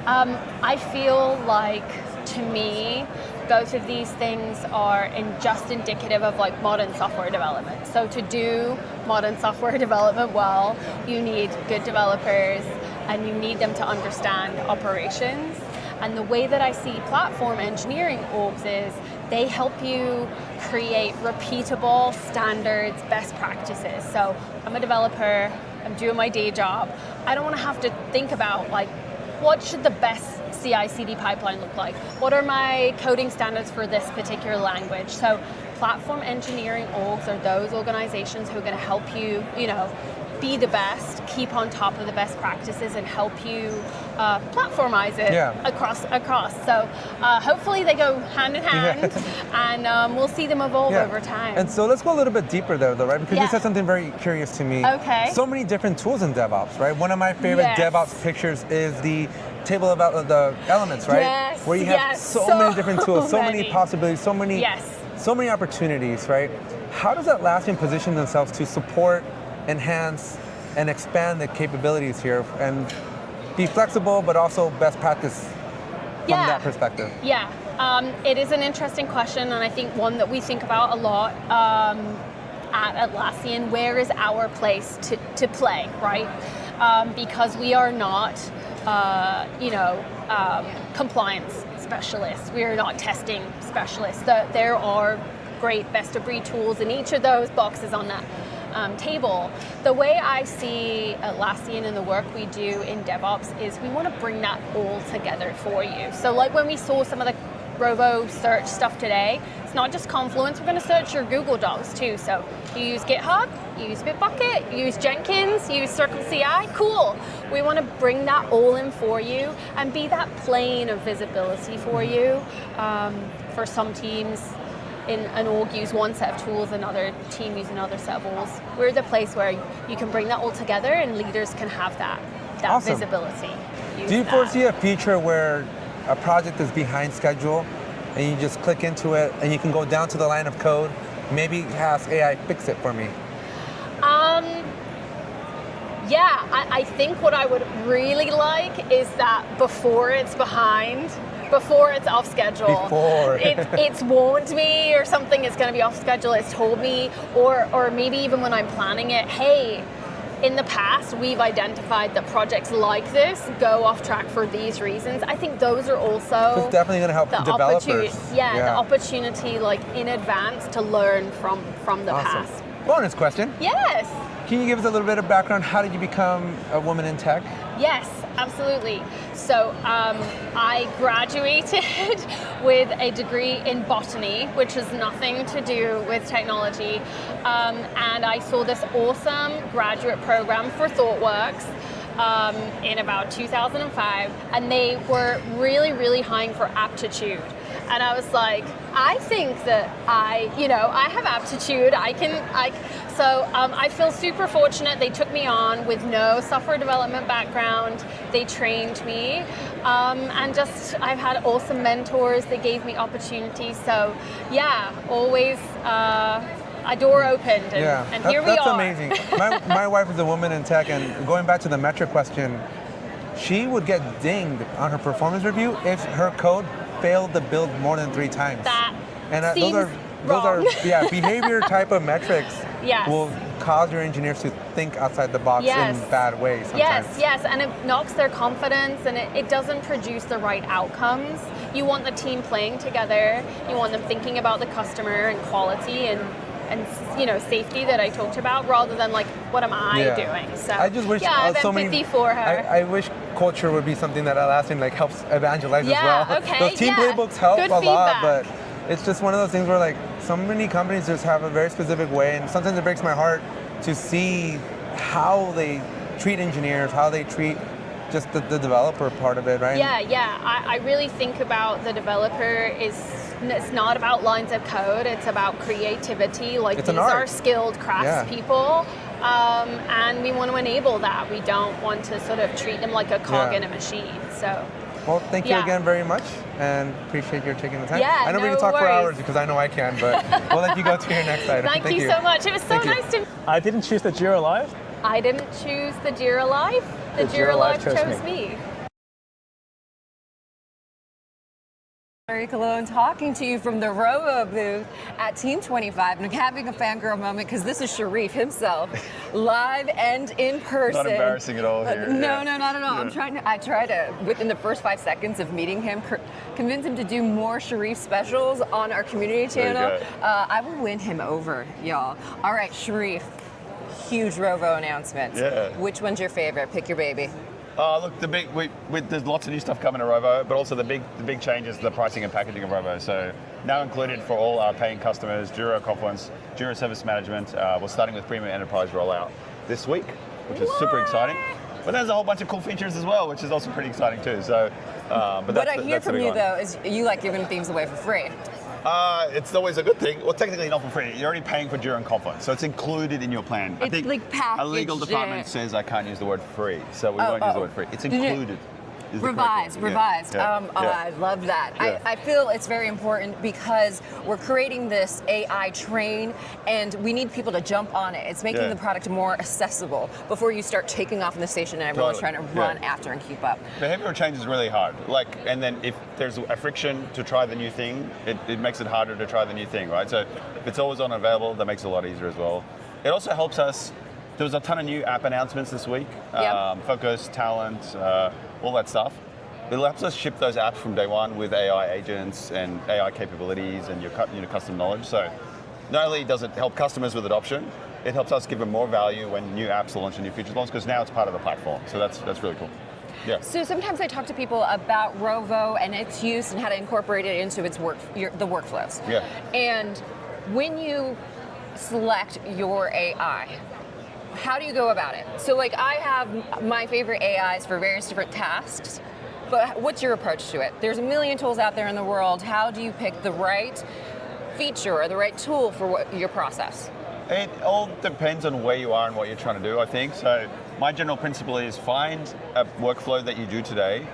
I feel like, to me, both of these things are just indicative of modern software development. So to do modern software development well, you need good developers and you need them to understand operations. And the way that I see platform engineering orgs is they help you create repeatable standards, best practices. So I'm a developer, I'm doing my day job. I don't want to have to think about what should the best CI/CD pipeline look like? What are my coding standards for this particular language? So platform engineering orgs are those organizations who are going to help you, be the best, keep on top of the best practices, and help you platformize it across. So hopefully they go hand in hand, and we'll see them evolve over time. And so let's go a little bit deeper there, though, right? Because you said something very curious to me. Okay. So many different tools in DevOps, right? One of my favorite DevOps pictures is the table about the elements, right? Yes. Where you have so many different tools, so many possibilities, so many opportunities, right? How does Atlassian position themselves to support, enhance, and expand the capabilities here and be flexible, but also best practice from that perspective? Yeah, it is an interesting question, and I think one that we think about a lot at Atlassian. Where is our place to play, right? Because we are not, compliance specialists. We are not testing specialists. There are great best-of-breed tools in each of those boxes on that table. The way I see Atlassian and the work we do in DevOps is we want to bring that all together for you. So when we saw some of the Rovo search stuff today, it's not just Confluence, we're going to search your Google Docs too. So you use GitHub, you use Bitbucket, you use Jenkins, you use Circle CI, cool. We want to bring that all in for you and be that plane of visibility for you. For some teams, in an org use one set of tools, another team use another set of tools. We're the place where you can bring that all together and leaders can have that visibility. Do you foresee a future where a project is behind schedule and you just click into it and you can go down to the line of code, maybe ask AI fix it for me? I think what I would really like is that before it's behind, before it's off schedule, it's warned me or something is going to be off schedule, it's told me, or maybe even when I'm planning it, hey, in the past, we've identified that projects like this go off track for these reasons. I think those are also It's definitely going to help the developers. the opportunity, like in advance, to learn from the Awesome. past. Bonus question. Yes. Can you give us a little bit of background? How did you become a woman in tech? Yes, absolutely. So I graduated with a degree in botany, which has nothing to do with technology. And I saw this awesome graduate program for ThoughtWorks in about 2005. And they were really, really hiring for aptitude. And I was like, I think that I have aptitude. So I feel super fortunate. They took me on with no software development background. They trained me. And just, I've had awesome mentors. They gave me opportunities. So yeah, always a door opened. And here we are. That's amazing. My wife is a woman in tech, and going back to the metric question, she would get dinged on her performance review if her code failed to build more than 3 times. Those are behavior type of metrics. Yes. Will cause your engineers to think outside the box Yes. in bad ways sometimes. Yes, and it knocks their confidence, and it doesn't produce the right outcomes. You want the team playing together. You want them thinking about the customer and quality and safety that I talked about, rather than like, what am I doing? So I just wish I have so empathy many, for her. I wish culture would be something that Atlassian like helps evangelize as Yeah, well. okay, Those team yeah. playbooks help Good a lot, feedback. but it's just one of those things where like so many companies just have a very specific way, and sometimes it breaks my heart to see how they treat engineers, how they treat just the developer part of it, right? Yeah. I really think about the developer it's not about lines of code, it's about creativity. Like, It's these an art. are skilled craftspeople, and we want to enable that. We don't want to sort of treat them like a cog in a machine. So Well, thank you again very much, and appreciate your taking the time. Yeah, I know we no can talk for worries. hours because I know I can, but we'll let you go to your next item. Thank you so much. It was so Thank you. nice to. I didn't choose the Jira Life. I didn't choose the Jira Life. The Jira Life chose me. Valeri Cologne talking to you from the Rovo booth at Team 25, and I'm having a fangirl moment because this is Sharif himself, live and in person. Not embarrassing at all here. No, not at all. I try to, within the first 5 seconds of meeting him, convince him to do more Sharif specials on our community channel. I will win him over, y'all. All right, Sharif, huge Rovo announcement. Yeah. Which one's your favorite? Pick your baby. Look, there's lots of new stuff coming to Rovo, but also the big change is the pricing and packaging of Rovo. So now included for all our paying customers, Jira Confluence, Jira Service Management. We're starting with Premium Enterprise rollout this week, which is super exciting. But there's a whole bunch of cool features as well, which is also pretty exciting too. So, but What I hear from you though is you like giving themes away for free. It's always a good thing. Well, technically not for free. You're already paying for Jira and Confluence, so it's included in your plan. I It's think like a legal packaged department in. says I can't use the word free, so we won't use the word free. It's included. is the correct word. Revised. Yeah. I love that. Yeah. I feel it's very important because we're creating this AI train and we need people to jump on it. It's making the product more accessible before you start taking off in the station and everyone's trying to run after and keep up. Behavioral change is really hard. And then if there's a friction to try the new thing, it makes it harder to try the new thing, right? So if it's always on available, that makes it a lot easier as well. It also helps us. There was a ton of new app announcements this week. Focus, talent, all that stuff. It helps us ship those apps from day one with AI agents and AI capabilities and your custom knowledge. So not only does it help customers with adoption, it helps us give them more value when new apps are launched and new features launch, because now it's part of the platform. So that's really cool. Yeah. So sometimes I talk to people about Rovo and its use and how to incorporate it into its the workflows. Yeah. And when you select your AI, how do you go about it? So like I have my favorite AIs for various different tasks, but what's your approach to it? There's a million tools out there in the world. How do you pick the right feature or the right tool for your process? It all depends on where you are and what you're trying to do, I think. So my general principle is find a workflow that you do today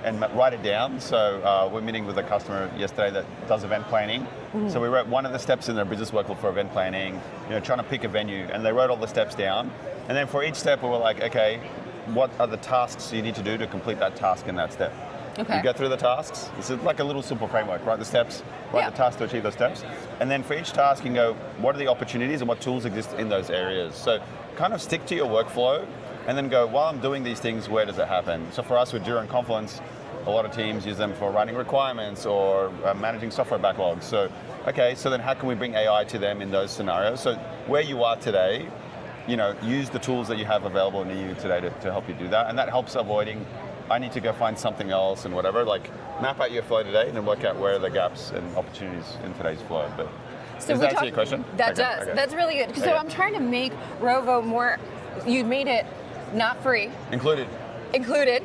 and write it down. So we're meeting with a customer yesterday that does event planning. Mm-hmm. So we wrote one of the steps in their business workflow for event planning, trying to pick a venue, and they wrote all the steps down. And then for each step, we were like, okay, what are the tasks you need to do to complete that task in that step? Okay. You get through the tasks. It's like a little simple framework. Write the steps, write the tasks to achieve those steps. And then for each task, you can go, what are the opportunities and what tools exist in those areas? So kind of stick to your workflow and then go, while I'm doing these things, where does it happen? So for us with Jira and Confluence, a lot of teams use them for writing requirements or managing software backlogs. So, okay, so then how can we bring AI to them in those scenarios? So where you are today, use the tools that you have available in you today to help you do that. And that helps avoiding, I need to go find something else and whatever. Like map out your flow today and then work out where are the gaps and opportunities in today's flow. But So does we that answer your question? That Okay, does. okay. That's really good. So Okay. I'm trying to make Rovo more, you made it not free, Included. included.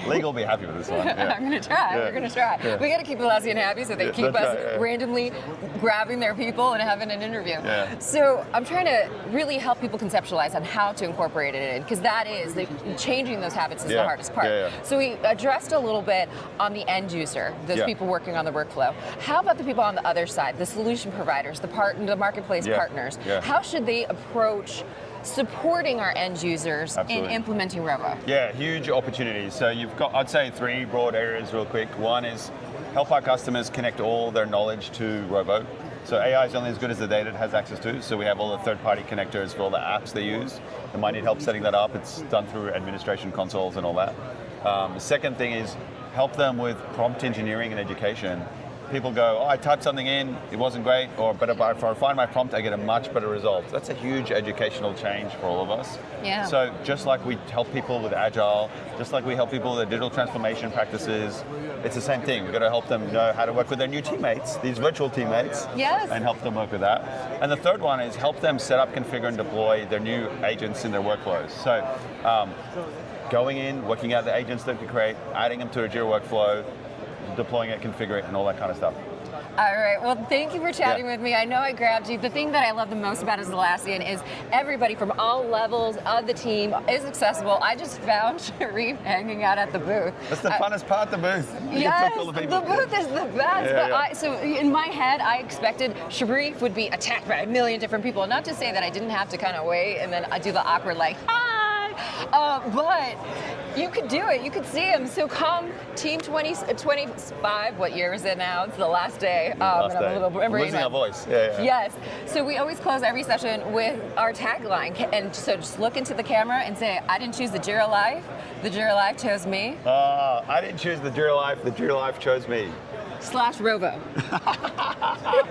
Legal will be happy with this one. Yeah. I'm going to try. Yeah. We're going to try. Yeah. We got to keep Atlassian happy so they Yeah, keep that's us right, yeah. randomly grabbing their people and having an interview. Yeah. So I'm trying to really help people conceptualize on how to incorporate it in, because that is, changing those habits is the Yeah. hardest part. Yeah, yeah. So we addressed a little bit on the end user, those Yeah. people working on the workflow. How about the people on the other side, the solution providers, the marketplace Yeah. partners? Yeah. How should they approach supporting our end users Absolutely. in implementing Rovo? Yeah, huge opportunities. So you've got, I'd say, 3 broad areas real quick. One is help our customers connect all their knowledge to Rovo. So AI is only as good as the data it has access to. So we have all the third-party connectors for all the apps they use. They might need help setting that up. It's done through administration consoles and all that. The second thing is help them with prompt engineering and education. People go, oh, I typed something in, it wasn't great, but if I find my prompt, I get a much better result. That's a huge educational change for all of us. Yeah. So just like we help people with Agile, just like we help people with their digital transformation practices, it's the same thing. We've got to help them know how to work with their new teammates, these virtual teammates, Yes. and help them work with that. And the third one is help them set up, configure, and deploy their new agents in their workflows. So going in, working out the agents that we create, adding them to a Jira workflow, deploying it, configure it, and all that kind of stuff. All right. Well, thank you for chatting with me. I know I grabbed you. The thing that I love the most about Atlassian is everybody from all levels of the team is accessible. I just found Sharif hanging out at the booth. That's the funnest part, the booth. You Yes, get to talk to all the people. booth is the best. Yeah, but yeah. So in my head, I expected Sharif would be attacked by a million different people. Not to say that I didn't have to kind of wait and then I do the awkward like, hi. But you could do it. You could see him. So come Team 25. What year is it now? It's the last day. Last and I'm day. a little We're losing our voice. Yeah. Yes. So we always close every session with our tagline. And so just look into the camera and say, I didn't choose the Jira Life. The Jira Life chose me. I didn't choose the Jira Life. The Jira Life chose me. /Rovo.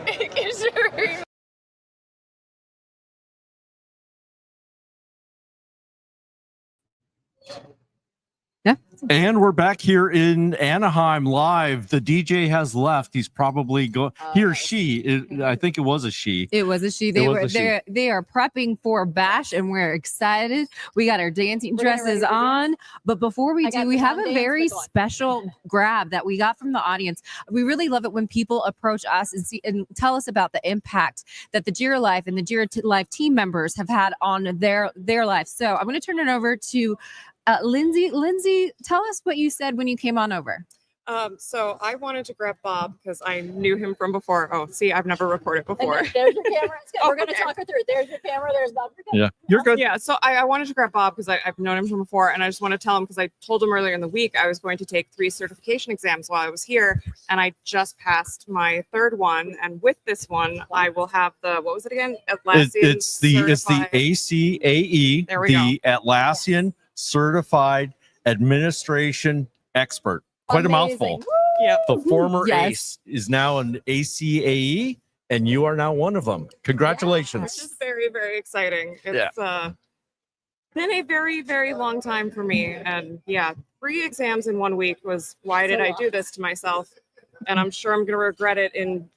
Thank you, Sharif. And we're back here in Anaheim live. The DJ has left. He's probably going. He or she. I think it was a she. It was a she. They are prepping for Bash, and we're excited. We got our dancing dresses on. But before we do, we have a very special grab that we got from the audience. We really love it when people approach us and tell us about the impact that the Jira Life and the Jira Life team members have had on their life. So I'm going to turn it over to Lindsay. Lindsay, tell us what you said when you came on over. So I wanted to grab Bob because I knew him from before. Oh, see, I've never recorded before. There's your camera. We're going to talk her through. There's your camera. There's Bob. You're good. Yeah, so I wanted to grab Bob because I've known him from before, and I just want to tell him because I told him earlier in the week I was going to take 3 certification exams while I was here, and I just passed my 3rd one. And with this one, I will have the, what was it again? Atlassian It's the ACAE, There we the Atlassian Certified Administration Expert. Quite a mouthful. Yeah. The former Yes. ACE is now an ACAE, and you are now one of them. Congratulations. Which is very, very exciting. It's been a very, very long time for me. And yeah, 3 exams in 1 week was, why did I do this to myself? And I'm sure I'm going to regret it in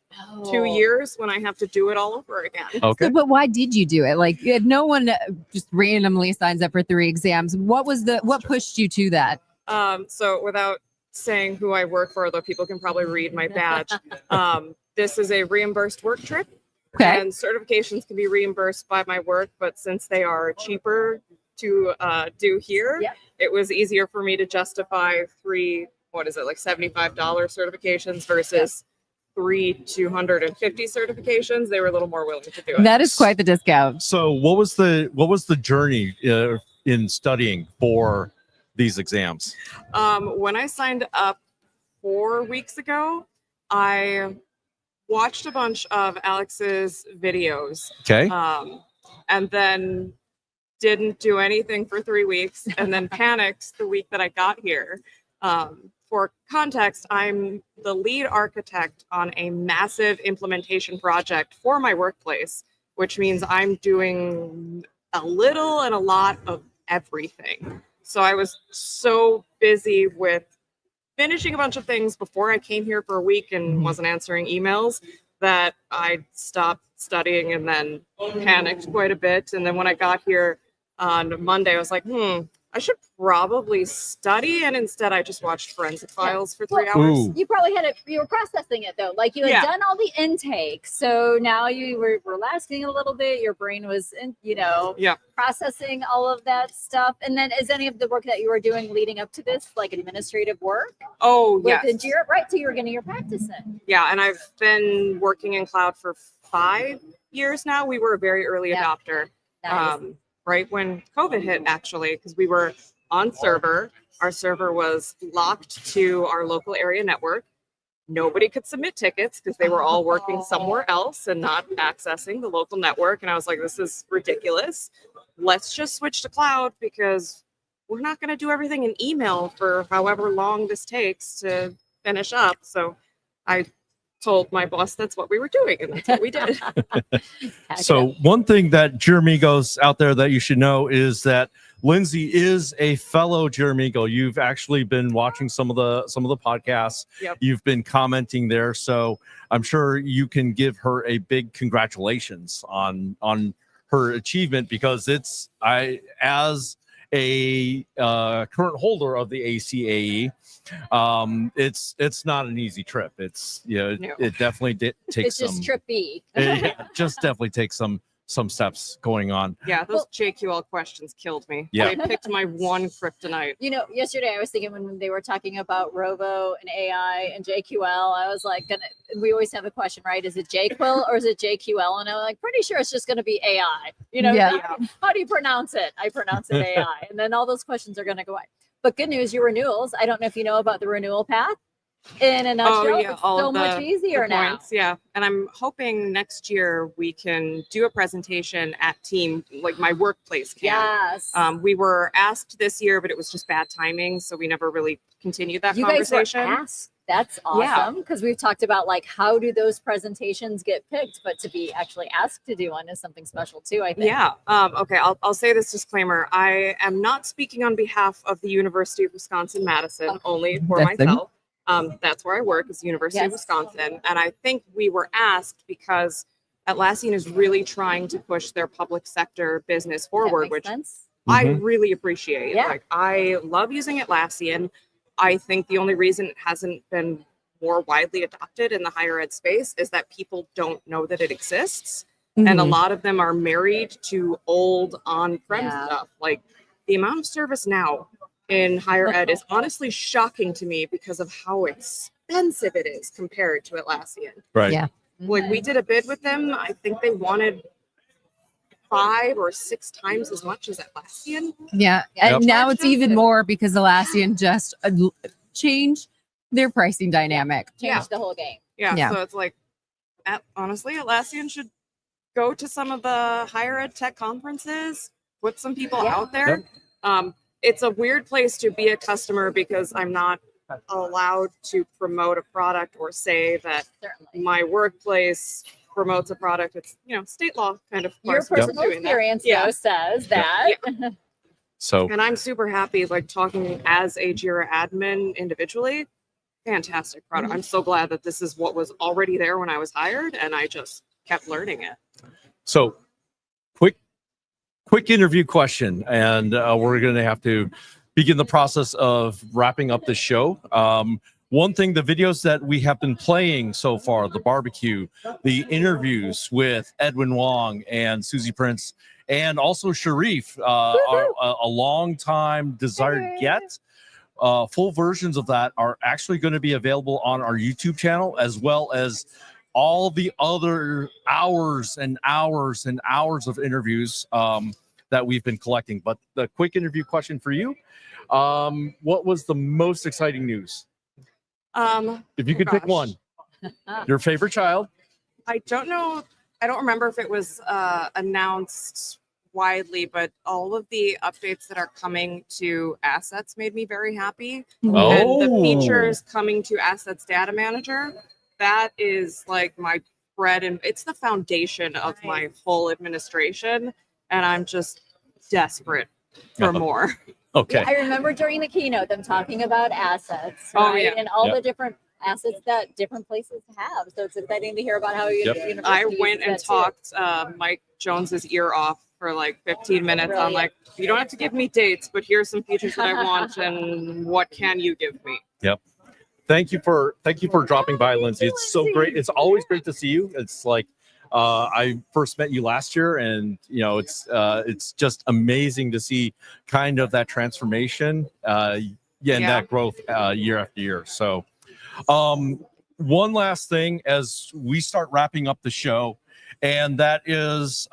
2 years when I have to do it all over again. Okay. So, but why did you do it? Like, no one just randomly signs up for 3 exams. What pushed you to that? So without saying who I work for, although people can probably read my badge, this is a reimbursed work trip. Okay. And certifications can be reimbursed by my work, but since they are cheaper to do here, it was easier for me to justify 3, what is it, like $75 certifications versus 3 250 certifications. They were a little more willing to do it. That is quite the discount. So what was the journey in studying for these exams? When I signed up 4 weeks ago, I watched a bunch of Alex's videos. Okay. And then didn't do anything for 3 weeks and then panicked the week that I got here. For context, I'm the lead architect on a massive implementation project for my workplace, which means I'm doing a little and a lot of everything. So I was so busy with finishing a bunch of things before I came here for a week and wasn't answering emails that I stopped studying and then panicked quite a bit. And then when I got here on Monday, I was like, I should probably study. And instead I just watched Forensic Files for 3 hours. Ooh. You probably you were processing it though. Like you had done all the intake. So now you were relaxing a little bit. Your brain was, processing all of that stuff. And then is any of the work that you were doing leading up to this, like administrative work? Oh, yes. With the Jira, right. So you were getting your practice in. Yeah. And I've been working in cloud for 5 years now. We were a very early adopter. Nice. Right when COVID hit, actually, because we were on server. Our server was locked to our local area network. Nobody could submit tickets because they were all working somewhere else and not accessing the local network. And I was like, this is ridiculous. Let's just switch to cloud because we're not going to do everything in email for however long this takes to finish up. So I told my boss that's what we were doing, and that's what we did. So one thing that Jiramigos out there that you should know is that Lindsay is a fellow Jiramigo. You've actually been watching some of the podcasts. Yep. You've been commenting there, so I'm sure you can give her a big congratulations on her achievement, because as a current holder of the ACAE, it's not an easy trip. It's it definitely takes it's just trippy. it just definitely takes some steps going on. Yeah, those JQL questions killed me. Yeah. I picked my one kryptonite. Yesterday I was thinking when they were talking about Rovo and AI and JQL, I was like, we always have a question, right? Is it JQL or is it JQL? And I'm like, pretty sure it's just going to be AI. How do you pronounce it? I pronounce it AI. And then all those questions are going to go away. But good news, your renewals. I don't know if you know about the renewal path. In a nutshell, it's so much easier now. Points, yeah. And I'm hoping next year we can do a presentation at Team, like my workplace can. Yes. We were asked this year, but it was just bad timing, so we never really continued that You conversation. guys were asked. That's awesome, because we've talked about like how do those presentations get picked, but to be actually asked to do one is something special too, I think. Yeah. Okay. I'll say this disclaimer. I am not speaking on behalf of the University of Wisconsin-Madison, only for myself. That's where I work, is the University of Wisconsin. And I think we were asked because Atlassian is really trying to push their public sector business forward, which I really appreciate. Yeah. Like, I love using Atlassian. I think the only reason it hasn't been more widely adopted in the higher ed space is that people don't know that it exists. And a lot of them are married to old on-prem stuff. Like, the amount of service now in higher ed is honestly shocking to me because of how expensive it is compared to Atlassian. Right. Yeah. Like, we did a bid with them. I think they wanted 5 or 6 times as much as Atlassian. Yeah. And now it's even more because Atlassian just changed their pricing dynamic. Changed the whole game. Yeah. So it's like, honestly, Atlassian should go to some of the higher ed tech conferences, put some people out there. It's a weird place to be a customer because I'm not allowed to promote a product or say that my workplace promotes a product. It's, state law kind of. Your personal experience though says that. So, and I'm super happy, like, talking as a Jira admin individually. Fantastic product. I'm so glad that this is what was already there when I was hired, and I just kept learning it. So quick interview question, and we're going to have to begin the process of wrapping up the show. One thing, the videos that we have been playing so far, the barbecue, the interviews with Edwin Wong and Susie Prince, and also Sharif, a long-time desired get. Full versions of that are actually going to be available on our YouTube channel, as well as all the other hours and hours and hours of interviews that we've been collecting. But the quick interview question for you, What was the most exciting news? If you could pick gosh. one, your favorite child. I don't know. I don't remember if it was announced widely, but all of the updates that are coming to Assets made me very happy. Oh. And the features coming to Assets Data Manager, that is like my bread and it's the foundation of my whole administration. And I'm just desperate for more. Okay. I remember during the keynote them talking about assets, Oh, right? yeah. And all Yep. the different assets that different places have. So it's exciting to hear about how you Yep. I went and talked Mike Jones's ear off for like 15 minutes. I'm like, you don't have to give me dates, but here's some features that I want, and what can you give me? Yep. Thank you for dropping by, Lindsay. It's so great. It's always great to see you. It's like I first met you last year, and it's just amazing to see kind of that transformation, and that growth year after year. So, one last thing as we start wrapping up the show, and that is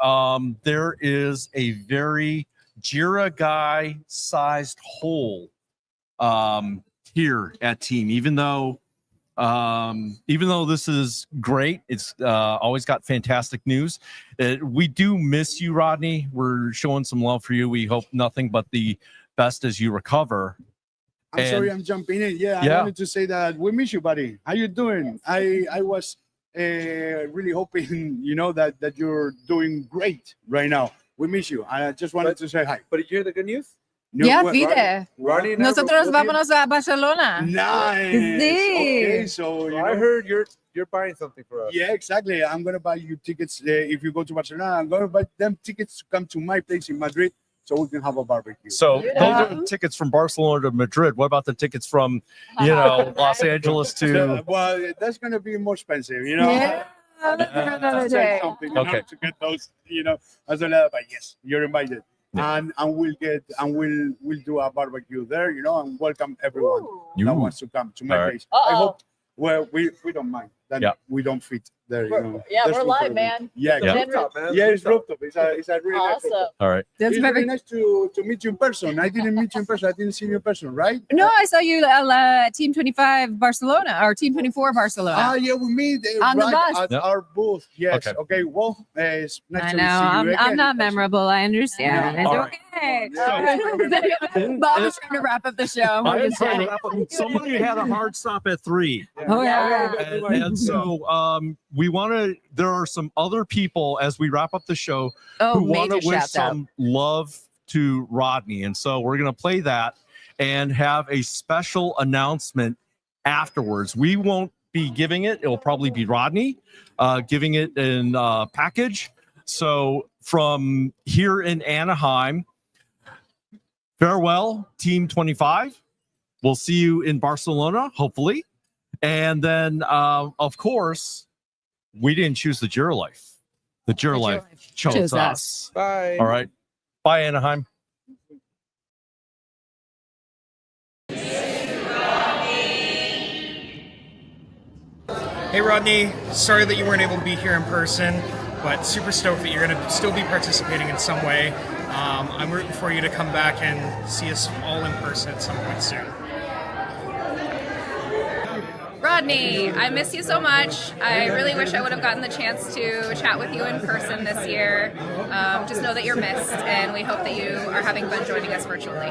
there is a very Jira guy sized hole here at Team. Even though this is great, it's always got fantastic news. We do miss you, Rodney. We're showing some love for you. We hope nothing but the best as you recover. I'm sorry, I'm jumping in. I wanted to say that we miss you, buddy. How you doing? I was really hoping, that you're doing great right now. We miss you. I just wanted to say hi. But did you hear the good news? Ya, pide. Rodney and I Nosotros were vámonos a Barcelona. Nice. Sí. Okay, so I heard you're buying something for us. Yeah, exactly. I'm gonna buy you tickets if you go to Barcelona. I'm gonna buy them tickets to come to my place in Madrid, so we can have a barbecue. So those are the tickets from Barcelona to Madrid. What about the tickets from, Los Angeles to? Well, that's gonna be more expensive, Yeah. Another day. Okay. To get those, as well. But yes, you're invited. Yeah. And we'll do a barbecue there, and welcome everyone that wants to come to my All right. place. I hope we don't mind that we don't fit there. Yeah, There's we're room for live, everyone. man. Yeah, Yeah. It's rooftop. It's a really nice Awesome. rooftop. All right. That's It's very- really nice to meet you in person. I didn't meet you in person. I didn't see you in person, right? No, I saw you at Team 25 Barcelona or Team 24 Barcelona. Yeah, we meet On the right bus. at our booth. Yes. Okay. Okay. Well, it's nice I to know. see you again. I'm not memorable. I understand. Yeah. It's All right. okay. Bob is trying to wrap up the show. I am trying to wrap up. Somebody had a hard stop at 3. Oh, yeah. And so there are some other people as we wrap up the show Oh, who want major to wish shouts out. some love to Rodney. And so we're going to play that and have a special announcement afterwards. We won't be giving it. It will probably be Rodney giving it in package. So from here in Anaheim, farewell, Team 25. We'll see you in Barcelona, hopefully. And then, of course, we didn't choose the Jira Life. The Jira Life chose us. Bye. All right. Bye, Anaheim. Hey Rodney, sorry that you weren't able to be here in person, but super stoked that you're going to still be participating in some way. I'm rooting for you to come back and see us all in person at some point soon. Rodney, I miss you so much. I really wish I would have gotten the chance to chat with you in person this year. Just know that you're missed, and we hope that you are having fun joining us virtually.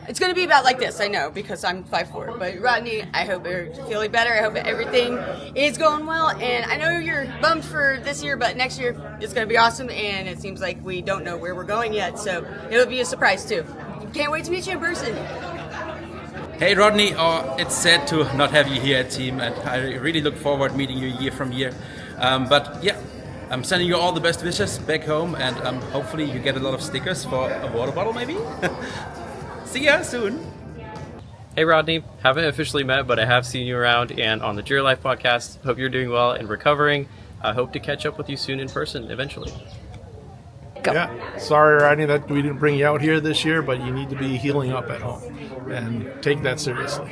It's going to be about like this, I know, because I'm 5'4". But Rodney, I hope you're feeling better. I hope everything is going well. And I know you're bummed for this year, but next year it's going to be awesome. And it seems like we don't know where we're going yet, so it'll be a surprise too. Can't wait to meet you in person. Hey Rodney, it's sad to not have you here at Team, and I really look forward meeting you year from year. But yeah, I'm sending you all the best wishes back home, and hopefully you get a lot of stickers for a water bottle maybe. See ya soon. Hey Rodney, haven't officially met, but I have seen you around and on the Jira Life podcast. Hope you're doing well and recovering. I hope to catch up with you soon in person eventually. Yeah, sorry, Rodney, that we didn't bring you out here this year, but you need to be healing up at home and take that seriously.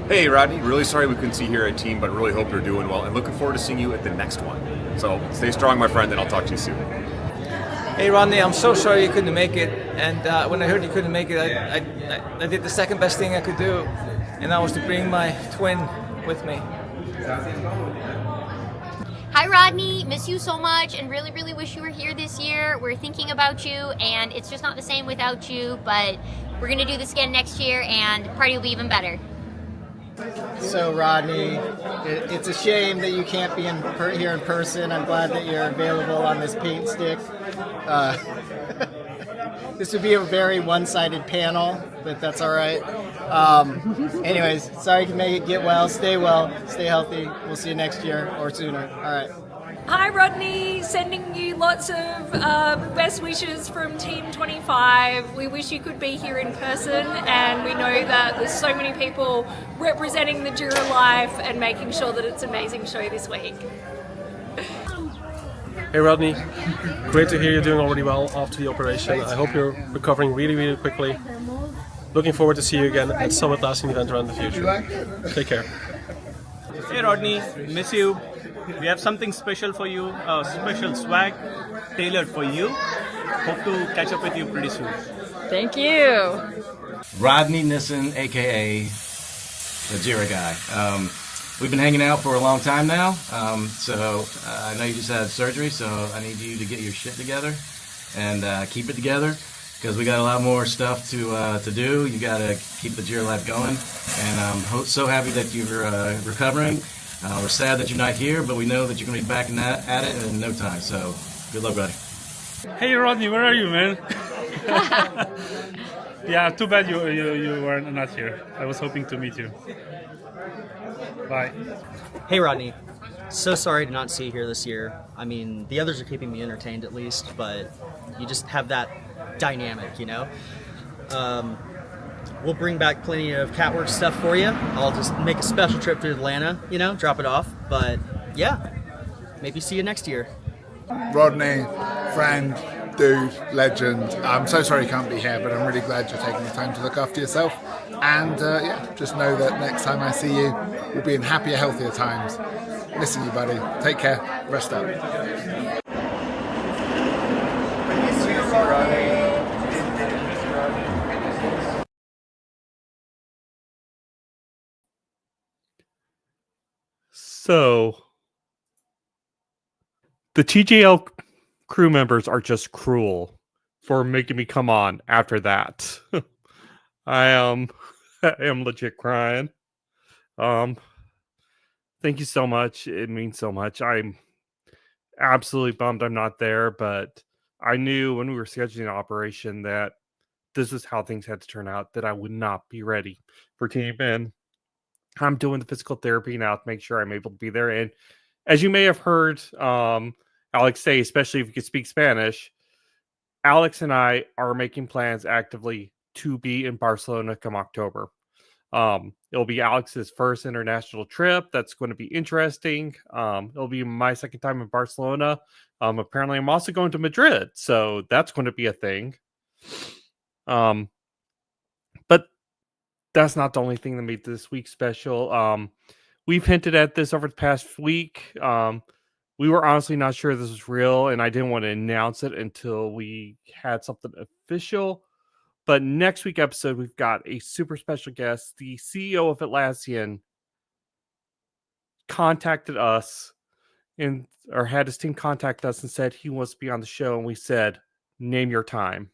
Hey, Rodney, really sorry we couldn't see you here at Team, but really hope you're doing well and looking forward to seeing you at the next one. So stay strong, my friend, and I'll talk to you soon. Hey, Rodney, I'm so sorry you couldn't make it. And when I heard you couldn't make it, I did the second best thing I could do, and that was to bring my twin with me. Hi Rodney, miss you so much and really, really wish you were here this year. We're thinking about you and it's just not the same without you, but we're gonna do this again next year and the party will be even better. So Rodney, it's a shame that you can't be here in person. I'm glad that you're available on this paint stick. This would be a very one-sided panel, but that's all right. Anyways, sorry you can make it. Get well, stay healthy. We'll see you next year or sooner. All right. Hi Rodney, sending you lots of best wishes from Team 25. We wish you could be here in person, and we know that there's so many people representing the Jira Life and making sure that it's an amazing show this week. Hey Rodney, great to hear you're doing already well after the operation. I hope you're recovering really, really quickly. Looking forward to see you again at some Atlassian event around the future. Take care. Hey Rodney, miss you. We have something special for you, special swag tailored for you. Hope to catch up with you pretty soon. Thank you. Rodney Nissen, aka the Jira guy. We've been hanging out for a long time now, so I know you just had surgery, so I need you to get your shit together and keep it together, because we got a lot more stuff to do. You got to keep the Jira Life going, and I'm so happy that you're recovering. We're sad that you're not here, but we know that you're going to be back at it in no time, so good luck, buddy. Hey Rodney, where are you, man? Yeah, too bad you were not here. I was hoping to meet you. Bye. Hey Rodney, so sorry to not see you here this year. I mean, the others are keeping me entertained at least, but you just have that dynamic, you know? We'll bring back plenty of catwork stuff for you. I'll just make a special trip to Atlanta, you know, drop it off. But yeah, maybe see you next year. Rodney, friend, dude, legend. I'm so sorry you can't be here, but I'm really glad you're taking the time to look after yourself. And yeah, just know that next time I see you, we'll be in happier, healthier times. Missing you, buddy. Take care. Rest up. So, the TJL crew members are just cruel for making me come on after that. I am legit crying. Thank you so much. It means so much. I'm absolutely bummed I'm not there, but I knew when we were scheduling the operation that this is how things had to turn out, that I would not be ready for team. And I'm doing the physical therapy now to make sure I'm able to be there. And as you may have heard Alex say, especially if you can speak Spanish, Alex and I are making plans actively to be in Barcelona come October. It'll be Alex's first international trip. That's going to be interesting. It'll be my second time in Barcelona. Apparently, I'm also going to Madrid, so that's going to be a thing. But that's not the only thing that made this week special. We've hinted at this over the past week. We were honestly not sure this was real, and I didn't want to announce it until we had something official. But next week episode, we've got a super special guest. The CEO of Atlassian contacted us or had his team contact us and said he wants to be on the show. And we said, name your time.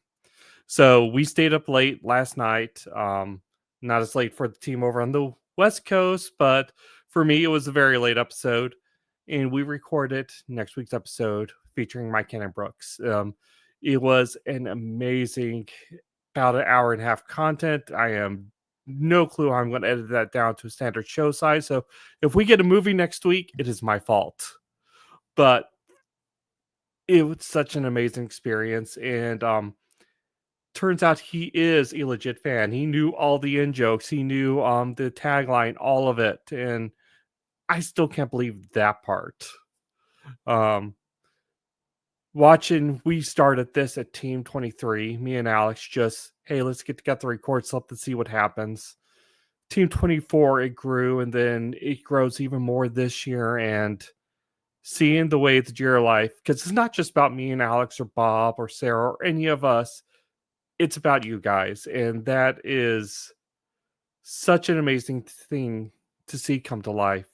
So we stayed up late last night. Not as late for the team over on the West Coast, but for me, it was a very late episode. And we recorded next week's episode featuring Mike Cannon-Brooks. It was an amazing, about an hour and a half content. I am no clue how I'm going to edit that down to a standard show size. So if we get a movie next week, it is my fault. But it was such an amazing experience. And turns out he is a legit fan. He knew all the in jokes. He knew the tagline, all of it. And I still can't believe that part. We started this at Team 23. Me and Alex just, hey, let's get together, record something, see what happens. Team 24, it grew, and then it grows even more this year. And seeing the way the Jira Life, because it's not just about me and Alex or Bob or Sarah or any of us. it's about you guys. And that is such an amazing thing to see come to life.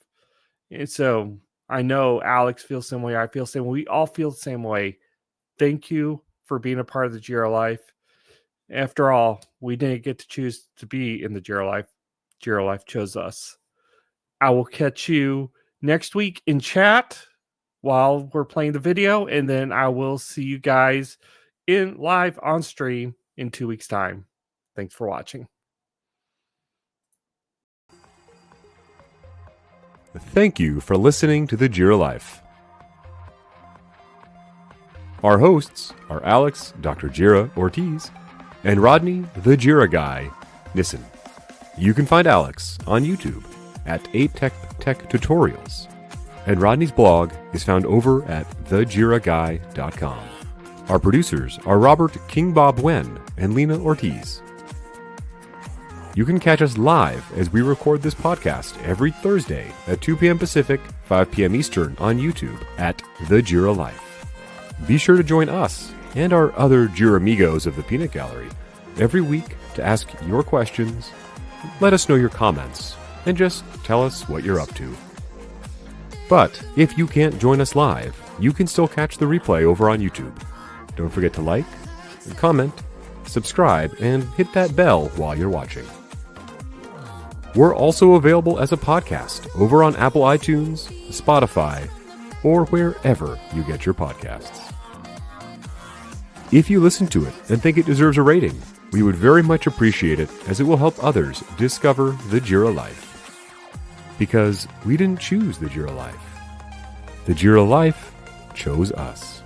And so I know Alex feels the same way. I feel the same way. We all feel the same way. Thank you for being a part of the Jira Life. After all, we didn't get to choose to be in the Jira Life. Jira Life chose us. I will catch you next week in chat while we're playing the video, and then I will see you guys in live on stream in 2 weeks' time. Thanks for watching. Thank you for listening to the Jira Life. Our hosts are Alex, Dr. Jira Ortiz, and Rodney, the Jira Guy, Nissen. You can find Alex on YouTube at 8Tech Tutorials, and Rodney's blog is found over at thejiraguy.com. Our producers are Robert King Bob Wen and Lina Ortiz. You can catch us live as we record this podcast every Thursday at 2 p.m. Pacific, 5 p.m. Eastern on YouTube at The Jira Life. Be sure to join us and our other Jira Amigos of the Peanut Gallery every week to ask your questions, let us know your comments, and just tell us what you're up to. But if you can't join us live, you can still catch the replay over on YouTube. Don't forget to like, comment, subscribe, and hit that bell while you're watching. We're also available as a podcast over on Apple iTunes, Spotify, or wherever you get your podcasts. If you listen to it and think it deserves a rating, we would very much appreciate it, as it will help others discover the Jira Life. Because we didn't choose the Jira Life. The Jira Life chose us.